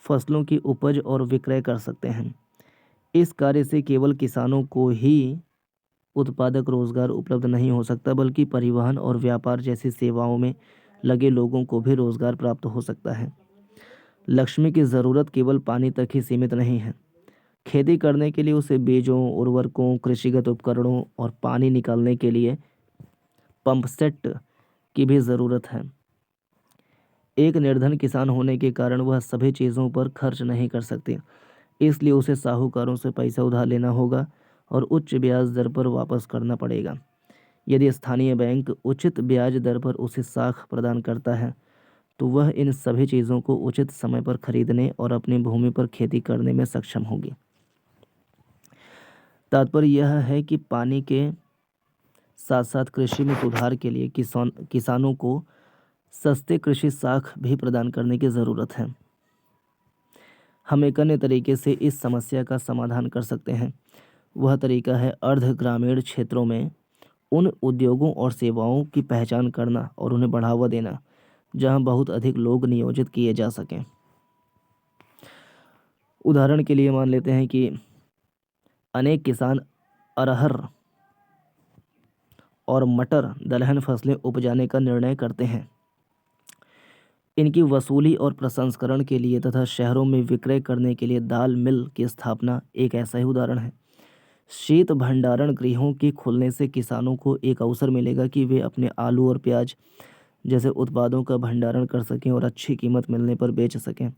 फसलों की उपज और विक्रय कर सकते हैं। इस कार्य से केवल किसानों को ही उत्पादक रोजगार उपलब्ध नहीं हो सकता, बल्कि परिवहन और व्यापार जैसी सेवाओं में लगे लोगों को भी रोजगार प्राप्त हो सकता है। लक्ष्मी की ज़रूरत केवल पानी तक ही सीमित नहीं है। खेती करने के लिए उसे बीजों, उर्वरकों, कृषिगत उपकरणों और पानी निकालने के लिए पंप सेट की भी ज़रूरत है। एक निर्धन किसान होने के कारण वह सभी चीज़ों पर खर्च नहीं कर सकती, इसलिए उसे साहूकारों से पैसा उधार लेना होगा और उच्च ब्याज दर पर वापस करना पड़ेगा। यदि स्थानीय बैंक उचित ब्याज दर पर उसे साख प्रदान करता है तो वह इन सभी चीज़ों को उचित समय पर खरीदने और अपनी भूमि पर खेती करने में सक्षम होगी। तात्पर्य यह है कि पानी के साथ साथ कृषि में सुधार के लिए किसानों को सस्ते कृषि साख भी प्रदान करने की ज़रूरत है। हम एक अन्य तरीके से इस समस्या का समाधान कर सकते हैं। वह तरीका है अर्ध ग्रामीण क्षेत्रों में उन उद्योगों और सेवाओं की पहचान करना और उन्हें बढ़ावा देना जहां बहुत अधिक लोग नियोजित किए जा सकें। उदाहरण के लिए मान लेते हैं कि अनेक किसान अरहर और मटर दलहन फसलें उपजाने का निर्णय करते हैं। इनकी वसूली और प्रसंस्करण के लिए तथा शहरों में विक्रय करने के लिए दाल मिल की स्थापना एक ऐसा ही उदाहरण है। शीत भंडारण गृहों के खुलने से किसानों को एक अवसर मिलेगा कि वे अपने आलू और प्याज जैसे उत्पादों का भंडारण कर सकें और अच्छी कीमत मिलने पर बेच सकें।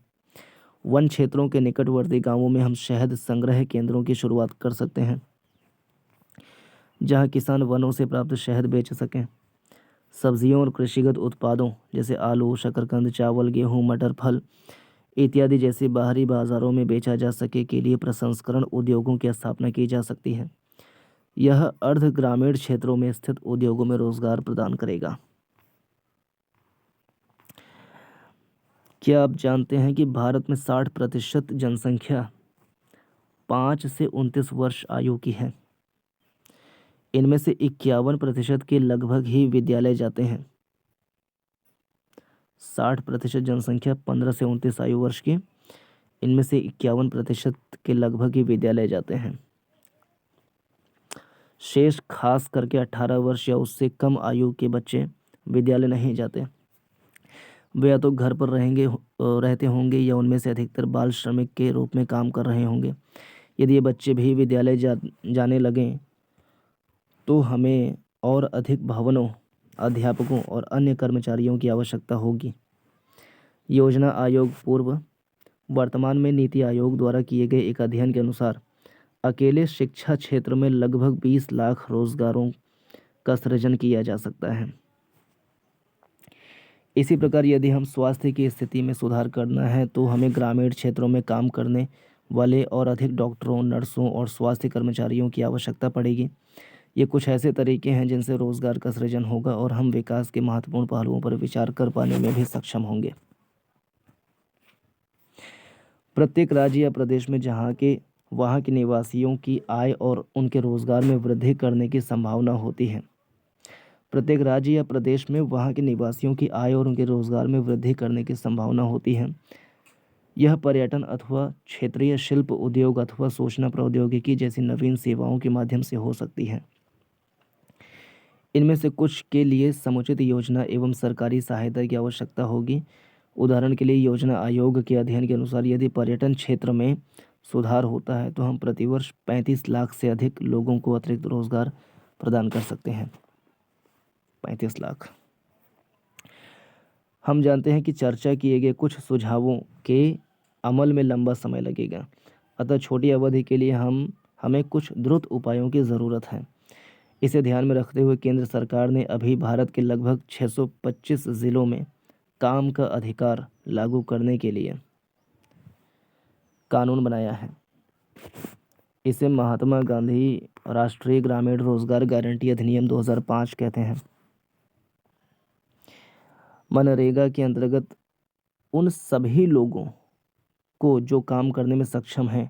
वन क्षेत्रों के निकटवर्ती गांवों में हम शहद संग्रह केंद्रों की शुरुआत कर सकते हैं, जहां किसान वनों से प्राप्त शहद बेच सकें। सब्जियों और कृषिगत उत्पादों जैसे आलू, शकरकंद, चावल, गेहूं, मटर, फल इत्यादि जैसे बाहरी बाजारों में बेचा जा सके के लिए प्रसंस्करण उद्योगों की स्थापना की जा सकती है। यह अर्ध ग्रामीण क्षेत्रों में स्थित उद्योगों में रोजगार प्रदान करेगा। क्या आप जानते हैं कि भारत में 60% जनसंख्या 5 से 29 वर्ष आयु की है। इनमें से 51% के लगभग ही विद्यालय जाते हैं। 60% जनसंख्या 15 से 29 आयु वर्ष की, इनमें से 51% के लगभग ही विद्यालय जाते हैं। शेष खास करके 18 वर्ष या उससे कम आयु के बच्चे विद्यालय नहीं जाते। वे या तो घर पर रहते होंगे या उनमें से अधिकतर बाल श्रमिक के रूप में काम कर रहे होंगे। यदि ये बच्चे भी विद्यालय जाने लगें तो हमें और अधिक भवनों, अध्यापकों और अन्य कर्मचारियों की आवश्यकता होगी। योजना आयोग पूर्व वर्तमान में नीति आयोग द्वारा किए गए एक अध्ययन के अनुसार अकेले शिक्षा क्षेत्र में लगभग 20 लाख रोजगारों का सृजन किया जा सकता है। इसी प्रकार यदि हम स्वास्थ्य की स्थिति में सुधार करना है तो हमें ग्रामीण क्षेत्रों में काम करने वाले और अधिक डॉक्टरों, नर्सों और स्वास्थ्य कर्मचारियों की आवश्यकता पड़ेगी। ये कुछ ऐसे तरीके हैं जिनसे रोजगार का सृजन होगा और हम विकास के महत्वपूर्ण पहलुओं पर विचार कर पाने में भी सक्षम होंगे। प्रत्येक राज्य या प्रदेश में वहाँ के निवासियों की आय और उनके रोजगार में वृद्धि करने की संभावना होती है। प्रत्येक राज्य या प्रदेश में वहाँ के निवासियों की आय और उनके रोजगार में वृद्धि करने की संभावना होती है। यह पर्यटन अथवा क्षेत्रीय शिल्प उद्योग अथवा सूचना प्रौद्योगिकी जैसी नवीन सेवाओं के माध्यम से हो सकती है। इनमें से कुछ के लिए समुचित योजना एवं सरकारी सहायता की आवश्यकता होगी। उदाहरण के लिए योजना आयोग के अध्ययन के अनुसार यदि पर्यटन क्षेत्र में सुधार होता है तो हम प्रतिवर्ष 35 लाख से अधिक लोगों को अतिरिक्त रोजगार प्रदान कर सकते हैं। 35 लाख। हम जानते हैं कि चर्चा किए गए कुछ सुझावों के अमल में लंबा समय लगेगा, अतः छोटी अवधि के लिए हमें कुछ द्रुत उपायों की ज़रूरत है। इसे ध्यान में रखते हुए केंद्र सरकार ने अभी भारत के लगभग 625 ज़िलों में काम का अधिकार लागू करने के लिए कानून बनाया है। इसे महात्मा गांधी राष्ट्रीय ग्रामीण रोजगार गारंटी अधिनियम 2005 कहते हैं। मनरेगा के अंतर्गत उन सभी लोगों को जो काम करने में सक्षम हैं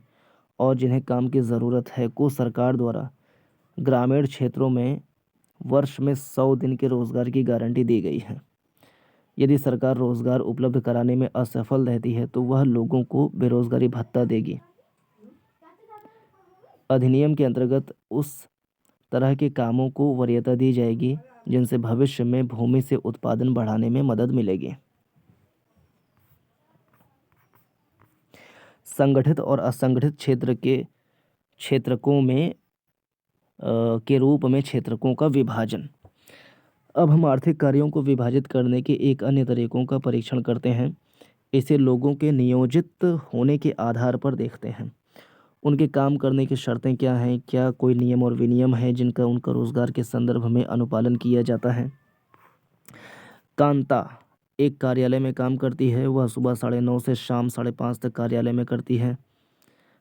और जिन्हें काम की ज़रूरत है को सरकार द्वारा ग्रामीण क्षेत्रों में वर्ष में 100 दिन के रोज़गार की गारंटी दी गई है। यदि सरकार रोज़गार उपलब्ध कराने में असफल रहती है तो वह लोगों को बेरोज़गारी भत्ता देगी। अधिनियम के अंतर्गत उस तरह के कामों को वरीयता दी जाएगी जिनसे भविष्य में भूमि से उत्पादन बढ़ाने में मदद मिलेगी। संगठित और असंगठित क्षेत्रकों में के रूप में क्षेत्रकों का विभाजन। अब हम आर्थिक कार्यों को विभाजित करने के एक अन्य तरीकों का परीक्षण करते हैं। इसे लोगों के नियोजित होने के आधार पर देखते हैं। उनके काम करने की शर्तें क्या हैं, क्या कोई नियम और विनियम है जिनका उनका रोजगार के संदर्भ में अनुपालन किया जाता है। कांता एक कार्यालय में काम करती है। वह सुबह 9:30 से शाम 5:30 तक कार्यालय में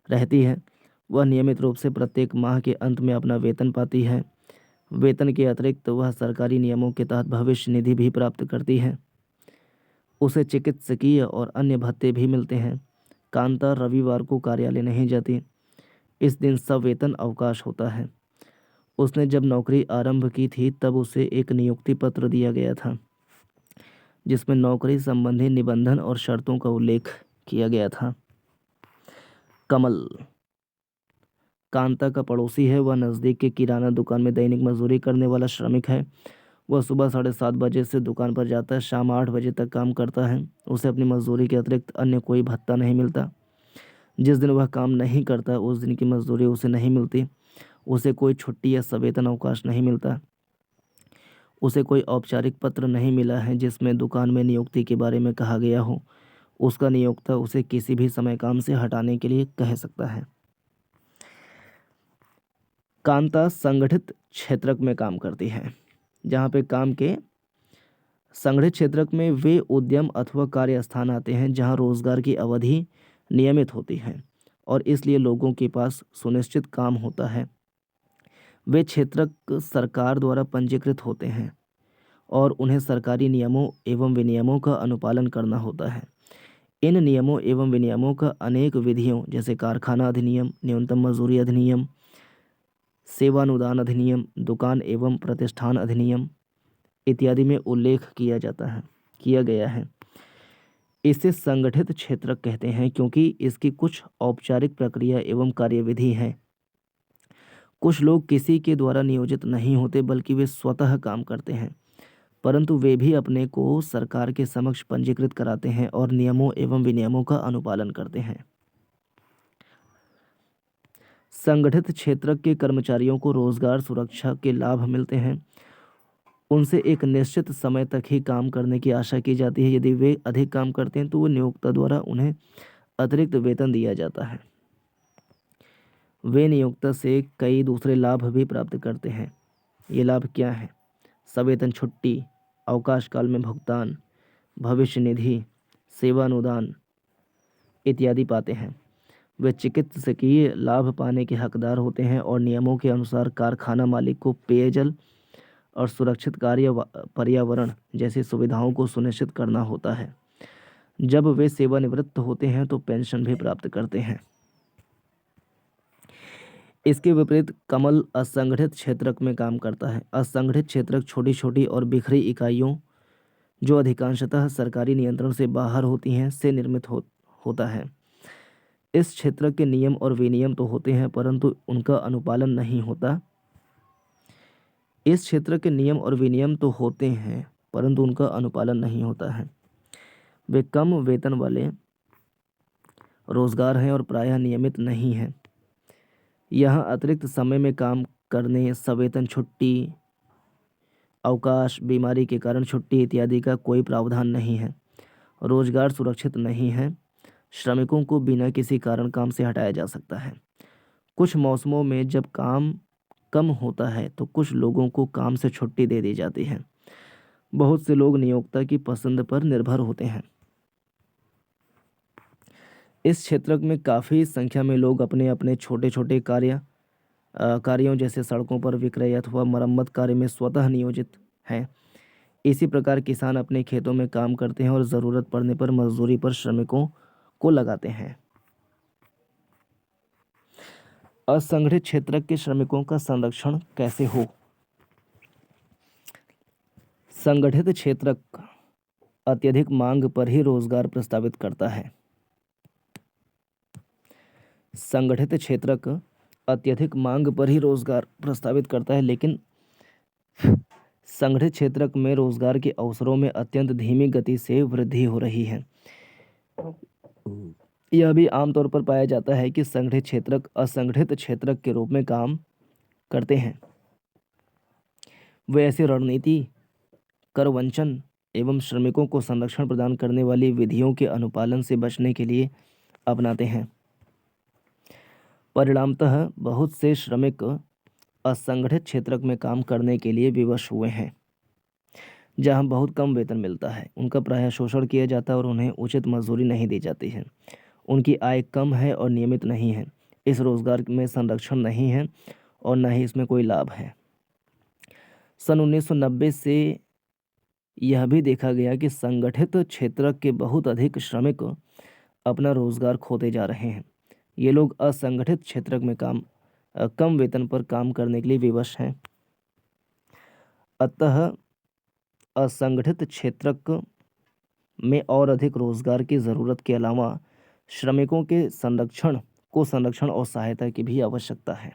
रहती है। वह नियमित रूप से प्रत्येक माह के अंत में अपना वेतन पाती है। वेतन के अतिरिक्त वह सरकारी नियमों के तहत भविष्य निधि भी प्राप्त करती है। उसे चिकित्सकीय और अन्य भत्ते भी मिलते हैं। कांता रविवार को कार्यालय नहीं जाती। इस दिन सवेतन अवकाश होता है। उसने जब नौकरी आरंभ की थी तब उसे एक नियुक्ति पत्र दिया गया था जिसमें नौकरी संबंधी निबंधन और शर्तों का उल्लेख किया गया था। कमल कांता का पड़ोसी है। वह नज़दीक के किराना दुकान में दैनिक मजदूरी करने वाला श्रमिक है। वह सुबह 7:30 बजे से दुकान पर जाता है, शाम 8 बजे तक काम करता है। उसे अपनी मजदूरी के अतिरिक्त अन्य कोई भत्ता नहीं मिलता। जिस दिन वह काम नहीं करता उस दिन की मजदूरी उसे नहीं मिलती। उसे कोई छुट्टी या सवेतन अवकाश नहीं मिलता। उसे कोई औपचारिक पत्र नहीं मिला है जिसमें दुकान में नियुक्ति के बारे में कहा गया हो। उसका नियोक्ता उसे किसी भी समय काम से हटाने के लिए कह सकता है। कांता संगठित क्षेत्रक में काम करती है। जहाँ पे काम के संगठित क्षेत्रक में वे उद्यम अथवा कार्य स्थान आते हैं जहाँ रोजगार की अवधि नियमित होती है और इसलिए लोगों के पास सुनिश्चित काम होता है। वे क्षेत्रक सरकार द्वारा पंजीकृत होते हैं और उन्हें सरकारी नियमों एवं विनियमों का अनुपालन करना होता है। इन नियमों एवं विनियमों का अनेक विधियों जैसे कारखाना अधिनियम, न्यूनतम मजदूरी अधिनियम, सेवानुदान अधिनियम, दुकान एवं प्रतिष्ठान अधिनियम इत्यादि में उल्लेख किया गया है। इसे संगठित क्षेत्र कहते हैं क्योंकि इसकी कुछ औपचारिक प्रक्रिया एवं कार्यविधि है। कुछ लोग किसी के द्वारा नियोजित नहीं होते बल्कि वे स्वतः काम करते हैं, परंतु वे भी अपने को सरकार के समक्ष पंजीकृत कराते हैं और नियमों एवं विनियमों का अनुपालन करते हैं। संगठित क्षेत्र के कर्मचारियों को रोजगार सुरक्षा के लाभ मिलते हैं। उनसे एक निश्चित समय तक ही काम करने की आशा की जाती है। यदि वे अधिक काम करते हैं तो वो नियोक्ता द्वारा उन्हें अतिरिक्त वेतन दिया जाता है। वे नियोक्ता से कई दूसरे लाभ भी प्राप्त करते हैं। ये लाभ क्या हैं? सवेतन छुट्टी, अवकाश काल में भुगतान, भविष्य निधि, सेवानुदान इत्यादि पाते हैं। वे चिकित्सकीय लाभ पाने के हकदार होते हैं और नियमों के अनुसार कारखाना मालिक को पेयजल और सुरक्षित पर्यावरण जैसी सुविधाओं को सुनिश्चित करना होता है। जब वे सेवानिवृत्त होते हैं तो पेंशन भी प्राप्त करते हैं। इसके विपरीत कमल असंगठित क्षेत्रक में काम करता है। असंगठित क्षेत्रक छोटी छोटी और बिखरी इकाइयों जो अधिकांशतः सरकारी नियंत्रण से बाहर होती हैं से निर्मित होता है। इस क्षेत्र के नियम और विनियम तो होते हैं परंतु उनका अनुपालन नहीं होता। इस क्षेत्र के नियम और विनियम तो होते हैं परंतु उनका अनुपालन नहीं होता है। वे कम वेतन वाले रोजगार हैं और प्रायः नियमित नहीं हैं। यहाँ अतिरिक्त समय में काम करने, सवेतन छुट्टी, अवकाश, बीमारी के कारण छुट्टी इत्यादि का कोई प्रावधान नहीं है। रोजगार सुरक्षित नहीं है। श्रमिकों को बिना किसी कारण काम से हटाया जा सकता है। कुछ मौसमों में जब काम कम होता है तो कुछ लोगों को काम से छुट्टी दे दी जाती है। बहुत से लोग नियोक्ता की पसंद पर निर्भर होते हैं। इस क्षेत्र में काफ़ी संख्या में लोग अपने अपने छोटे छोटे कार्यों जैसे सड़कों पर विक्रय अथवा मरम्मत कार्य में स्वतः नियोजित हैं। इसी प्रकार किसान अपने खेतों में काम करते हैं और ज़रूरत पड़ने पर मजदूरी पर श्रमिकों को लगाते हैं। असंगठित क्षेत्र के श्रमिकों का संरक्षण कैसे हो? संगठित क्षेत्र अत्यधिक मांग पर ही रोजगार प्रस्तावित करता है। संगठित क्षेत्र अत्यधिक मांग पर ही रोजगार प्रस्तावित करता है, लेकिन संगठित क्षेत्र में रोजगार के अवसरों में अत्यंत धीमी गति से वृद्धि हो रही है। यह भी आमतौर पर पाया जाता है कि संगठित क्षेत्र असंगठित क्षेत्र के रूप में काम करते हैं। वे ऐसी रणनीति, कर वंचन एवं श्रमिकों को संरक्षण प्रदान करने वाली विधियों के अनुपालन से बचने के लिए अपनाते हैं। परिणामतः बहुत से श्रमिक असंगठित क्षेत्र में काम करने के लिए विवश हुए हैं, जहां बहुत कम वेतन मिलता है। उनका प्रायः शोषण किया जाता है और उन्हें उचित मजदूरी नहीं दी जाती है। उनकी आय कम है और नियमित नहीं है। इस रोजगार में संरक्षण नहीं है और न ही इसमें कोई लाभ है। सन 1990 से यह भी देखा गया कि संगठित क्षेत्र के बहुत अधिक श्रमिक अपना रोजगार खोते जा रहे हैं। ये लोग असंगठित क्षेत्र में कम वेतन पर काम करने के लिए विवश हैं। अतः असंगठित क्षेत्र में और अधिक रोजगार की ज़रूरत के अलावा श्रमिकों के संरक्षण और सहायता की भी आवश्यकता है।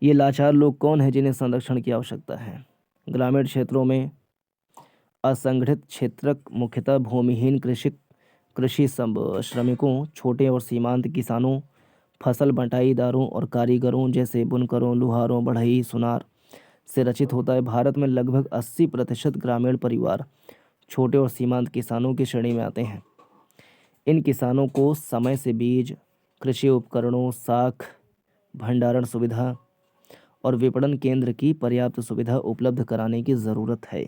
ये लाचार लोग कौन हैं जिन्हें संरक्षण की आवश्यकता है? ग्रामीण क्षेत्रों में असंगठित क्षेत्र मुख्यतः भूमिहीन कृषि श्रमिकों, छोटे और सीमांत किसानों, फसल बंटाईदारों और कारीगरों जैसे बुनकरों, लुहारों, बढ़ई, सुनार से रचित होता है। भारत में लगभग 80% ग्रामीण परिवार छोटे और सीमांत किसानों की श्रेणी में आते हैं। इन किसानों को समय से बीज, कृषि उपकरणों, साख, भंडारण सुविधा और विपणन केंद्र की पर्याप्त सुविधा उपलब्ध कराने की ज़रूरत है।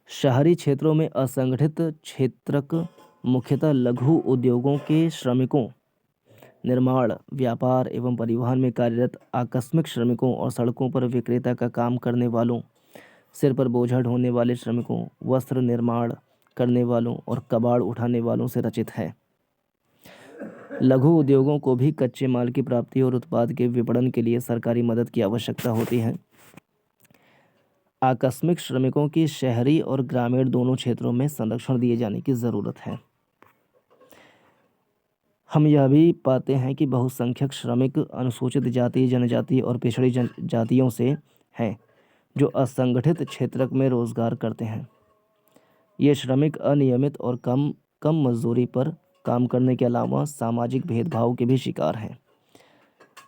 शहरी क्षेत्रों में असंगठित क्षेत्र मुख्यतः लघु उद्योगों के श्रमिकों, निर्माण, व्यापार एवं परिवहन में कार्यरत आकस्मिक श्रमिकों और सड़कों पर विक्रेता का काम करने वालों सिर पर बोझा ढोने वाले श्रमिकों, वस्त्र निर्माण करने वालों और कबाड़ उठाने वालों से रचित है। लघु उद्योगों को भी कच्चे माल की प्राप्ति और उत्पाद के विपणन के लिए सरकारी मदद की आवश्यकता होती है। आकस्मिक श्रमिकों की शहरी और ग्रामीण दोनों क्षेत्रों में संरक्षण दिए जाने की ज़रूरत है। हम यह भी पाते हैं कि बहुसंख्यक श्रमिक अनुसूचित जाति, जनजाति और पिछड़ी जातियों से हैं, जो असंगठित क्षेत्र में रोजगार करते हैं। ये श्रमिक अनियमित और कम मजदूरी पर काम करने के अलावा सामाजिक भेदभाव के भी शिकार हैं।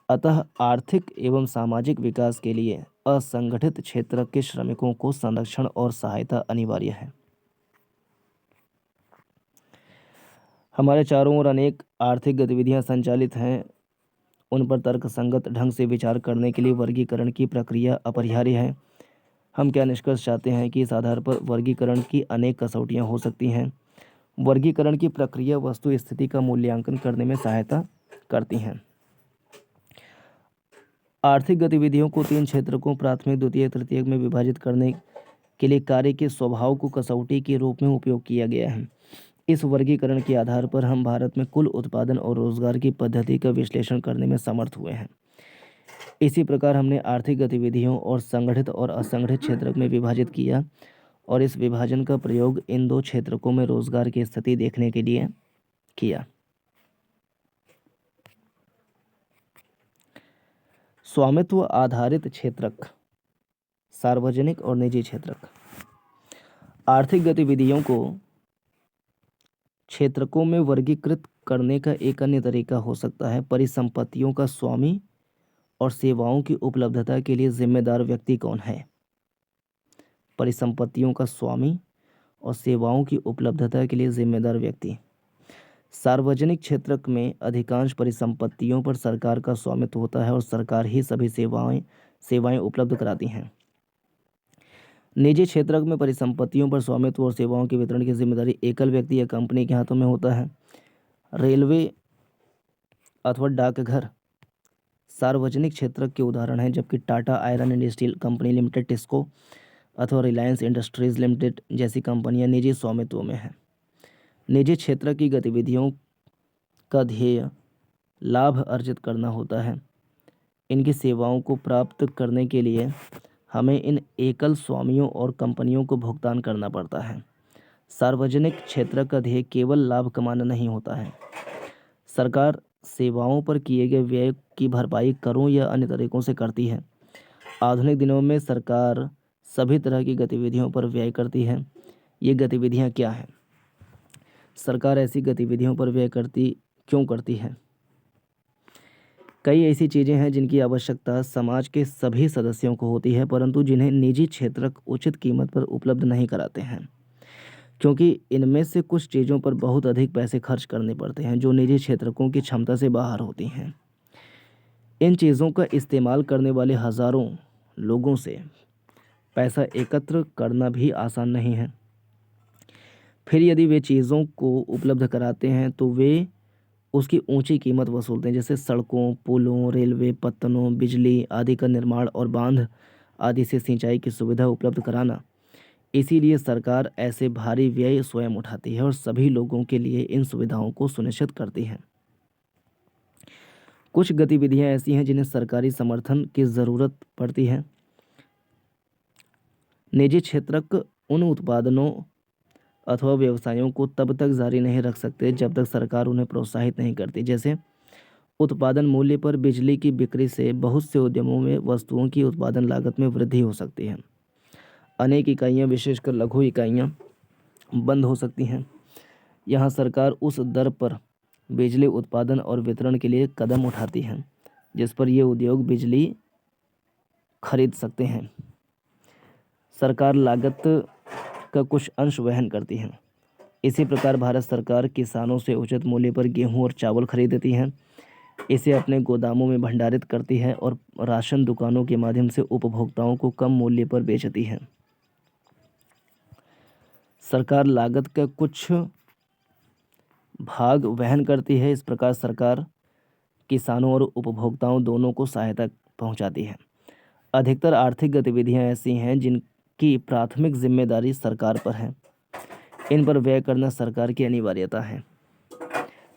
अतः आर्थिक एवं सामाजिक विकास के लिए असंगठित क्षेत्र के श्रमिकों को संरक्षण और सहायता अनिवार्य है। हमारे चारों ओर अनेक आर्थिक गतिविधियां संचालित हैं। उन पर तर्कसंगत ढंग से विचार करने के लिए वर्गीकरण की प्रक्रिया अपरिहार्य है। हम क्या निष्कर्ष चाहते हैं कि इस आधार पर वर्गीकरण की अनेक कसौटियां हो सकती हैं। वर्गीकरण की प्रक्रिया वस्तु स्थिति का मूल्यांकन करने में सहायता करती हैं। आर्थिक गतिविधियों को 3 क्षेत्रकों प्राथमिक, द्वितीयक, तृतीयक में विभाजित करने के लिए कार्य के स्वभाव को कसौटी के रूप में उपयोग किया गया है। इस वर्गीकरण के आधार पर हम भारत में कुल उत्पादन और रोजगार की पद्धति का विश्लेषण करने में समर्थ हुए हैं। इसी प्रकार हमने आर्थिक गतिविधियों और संगठित और असंगठित क्षेत्र में विभाजित किया और इस विभाजन का प्रयोग इन 2 क्षेत्रकों में रोजगार की स्थिति देखने के लिए किया। स्वामित्व आधारित क्षेत्रक, सार्वजनिक और निजी क्षेत्रक। आर्थिक गतिविधियों को क्षेत्रकों में वर्गीकृत करने का एक अन्य तरीका हो सकता है परिसंपत्तियों का स्वामी और सेवाओं की उपलब्धता के लिए जिम्मेदार व्यक्ति कौन है। परिसंपत्तियों का स्वामी और सेवाओं की उपलब्धता के लिए जिम्मेदार व्यक्ति। सार्वजनिक क्षेत्र में अधिकांश परिसंपत्तियों पर सरकार का स्वामित्व होता है और सरकार ही सभी सेवाएं उपलब्ध कराती हैं। निजी क्षेत्र में परिसंपत्तियों पर स्वामित्व और सेवाओं के वितरण की जिम्मेदारी एकल व्यक्ति या कंपनी के हाथों में होता है। रेलवे अथवा डाकघर सार्वजनिक क्षेत्र के उदाहरण हैं, जबकि Tata iron and steel company limited, TISCO अथवा रिलायंस इंडस्ट्रीज लिमिटेड जैसी कंपनियां निजी स्वामित्व में हैं। निजी क्षेत्र की गतिविधियों का ध्येय लाभ अर्जित करना होता है। इनकी सेवाओं को प्राप्त करने के लिए हमें इन एकल स्वामियों और कंपनियों को भुगतान करना पड़ता है। सार्वजनिक क्षेत्र का ध्येय केवल लाभ कमाना नहीं होता है। सरकार सेवाओं पर किए गए व्यय की भरपाई करों या अन्य तरीकों से करती है। आधुनिक दिनों में सरकार सभी तरह की गतिविधियों पर व्यय करती है। ये गतिविधियां क्या हैं? सरकार ऐसी गतिविधियों पर व्यय क्यों करती है? कई ऐसी चीज़ें हैं जिनकी आवश्यकता समाज के सभी सदस्यों को होती है, परंतु जिन्हें निजी क्षेत्र उचित कीमत पर उपलब्ध नहीं कराते हैं, क्योंकि इनमें से कुछ चीज़ों पर बहुत अधिक पैसे खर्च करने पड़ते हैं जो निजी क्षेत्रकों की क्षमता से बाहर होती हैं। इन चीज़ों का इस्तेमाल करने वाले हज़ारों लोगों से पैसा एकत्र करना भी आसान नहीं है। फिर यदि वे चीज़ों को उपलब्ध कराते हैं तो वे उसकी ऊंची कीमत वसूलते हैं, जैसे सड़कों, पुलों, रेलवे पत्तनों, बिजली आदि का निर्माण और बांध आदि से सिंचाई की सुविधा उपलब्ध कराना। इसीलिए सरकार ऐसे भारी व्यय स्वयं उठाती है और सभी लोगों के लिए इन सुविधाओं को सुनिश्चित करती है। कुछ गतिविधियां ऐसी हैं जिन्हें सरकारी समर्थन की ज़रूरत पड़ती है। निजी क्षेत्र उन उत्पादनों अथवा व्यवसायों को तब तक जारी नहीं रख सकते जब तक सरकार उन्हें प्रोत्साहित नहीं करती। जैसे उत्पादन मूल्य पर बिजली की बिक्री से बहुत से उद्यमों में वस्तुओं की उत्पादन लागत में वृद्धि हो सकती है। अनेक इकाइयां, विशेषकर लघु इकाइयां बंद हो सकती हैं। यहाँ सरकार उस दर पर बिजली उत्पादन और वितरण के लिए कदम उठाती है जिस पर ये उद्योग बिजली खरीद सकते हैं। सरकार लागत का कुछ अंश वहन करती है। इसी प्रकार भारत सरकार किसानों से उचित मूल्य पर गेहूं और चावल खरीदती है, इसे अपने गोदामों में भंडारित करती है और राशन दुकानों के माध्यम से उपभोक्ताओं को कम मूल्य पर बेचती है। सरकार लागत का कुछ भाग वहन करती है। इस प्रकार सरकार किसानों और उपभोक्ताओं दोनों को सहायता पहुंचाती है। अधिकतर आर्थिक गतिविधियां ऐसी हैं की प्राथमिक जिम्मेदारी सरकार पर है। इन पर व्यय करना सरकार की अनिवार्यता है,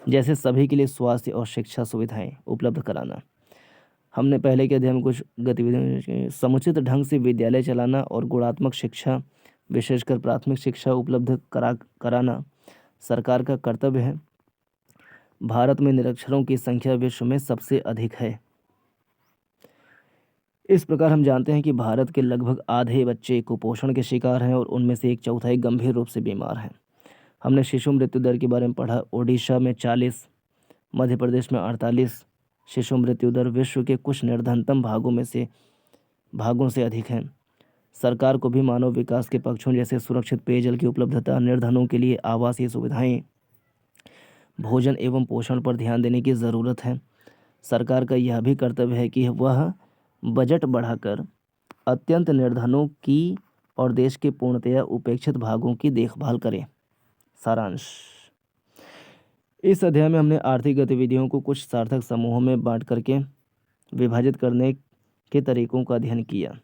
जैसे सभी के लिए स्वास्थ्य और शिक्षा सुविधाएं उपलब्ध कराना। हमने पहले के अध्याय में कुछ गतिविधियों, समुचित ढंग से विद्यालय चलाना और गुणात्मक शिक्षा, विशेषकर प्राथमिक शिक्षा उपलब्ध कराना सरकार का कर्तव्य है। भारत में निरक्षरों की संख्या विश्व में सबसे अधिक है। इस प्रकार हम जानते हैं कि भारत के लगभग आधे बच्चे कुपोषण के शिकार हैं और उनमें से 1/4 गंभीर रूप से बीमार हैं। हमने शिशु मृत्यु दर के बारे में पढ़ा। ओडिशा में 40, मध्य प्रदेश में 48 शिशु मृत्यु दर विश्व के कुछ निर्धनतम भागों से अधिक हैं। सरकार को भी मानव विकास के पक्षों जैसे सुरक्षित पेयजल की उपलब्धता, निर्धनों के लिए आवासीय सुविधाएं, भोजन एवं पोषण पर ध्यान देने की ज़रूरत है। सरकार का यह भी कर्तव्य है कि वह बजट बढ़ाकर अत्यंत निर्धनों की और देश के पूर्णतया उपेक्षित भागों की देखभाल करे। सारांश: इस अध्याय में हमने आर्थिक गतिविधियों को कुछ सार्थक समूहों में बांट करके विभाजित करने के तरीकों का अध्ययन किया।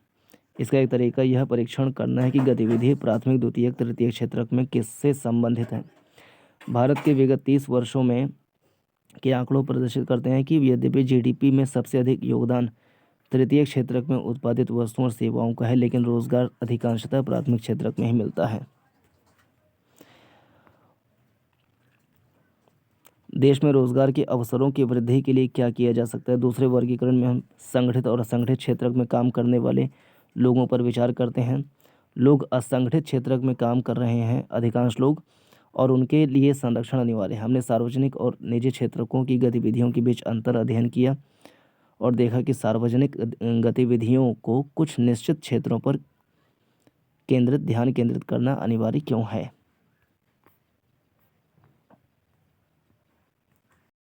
इसका एक तरीका यह परीक्षण करना है कि गतिविधि प्राथमिक, द्वितीयक, तृतीयक क्षेत्रक में किससे संबंधित है। भारत के विगत 30 वर्षों में के आंकड़ों प्रदर्शित करते हैं कि यद्यपि जीडीपी में सबसे अधिक योगदान तृतीयक क्षेत्रक में उत्पादित वस्तुओं और सेवाओं का है, लेकिन रोजगार अधिकांशतः प्राथमिक क्षेत्रक में ही मिलता है। देश में रोजगार के अवसरों की वृद्धि के लिए क्या किया जा सकता है। दूसरे वर्गीकरण में हम संगठित और असंगठित क्षेत्रक में काम करने वाले लोगों पर विचार करते हैं। लोग असंगठित क्षेत्रक में काम कर रहे हैं, अधिकांश लोग, और उनके लिए संरक्षण अनिवार्य है। हमने सार्वजनिक और निजी क्षेत्रकों की गतिविधियों के बीच अंतर अध्ययन किया और देखा कि सार्वजनिक गतिविधियों को कुछ निश्चित क्षेत्रों पर ध्यान केंद्रित करना अनिवार्य क्यों है।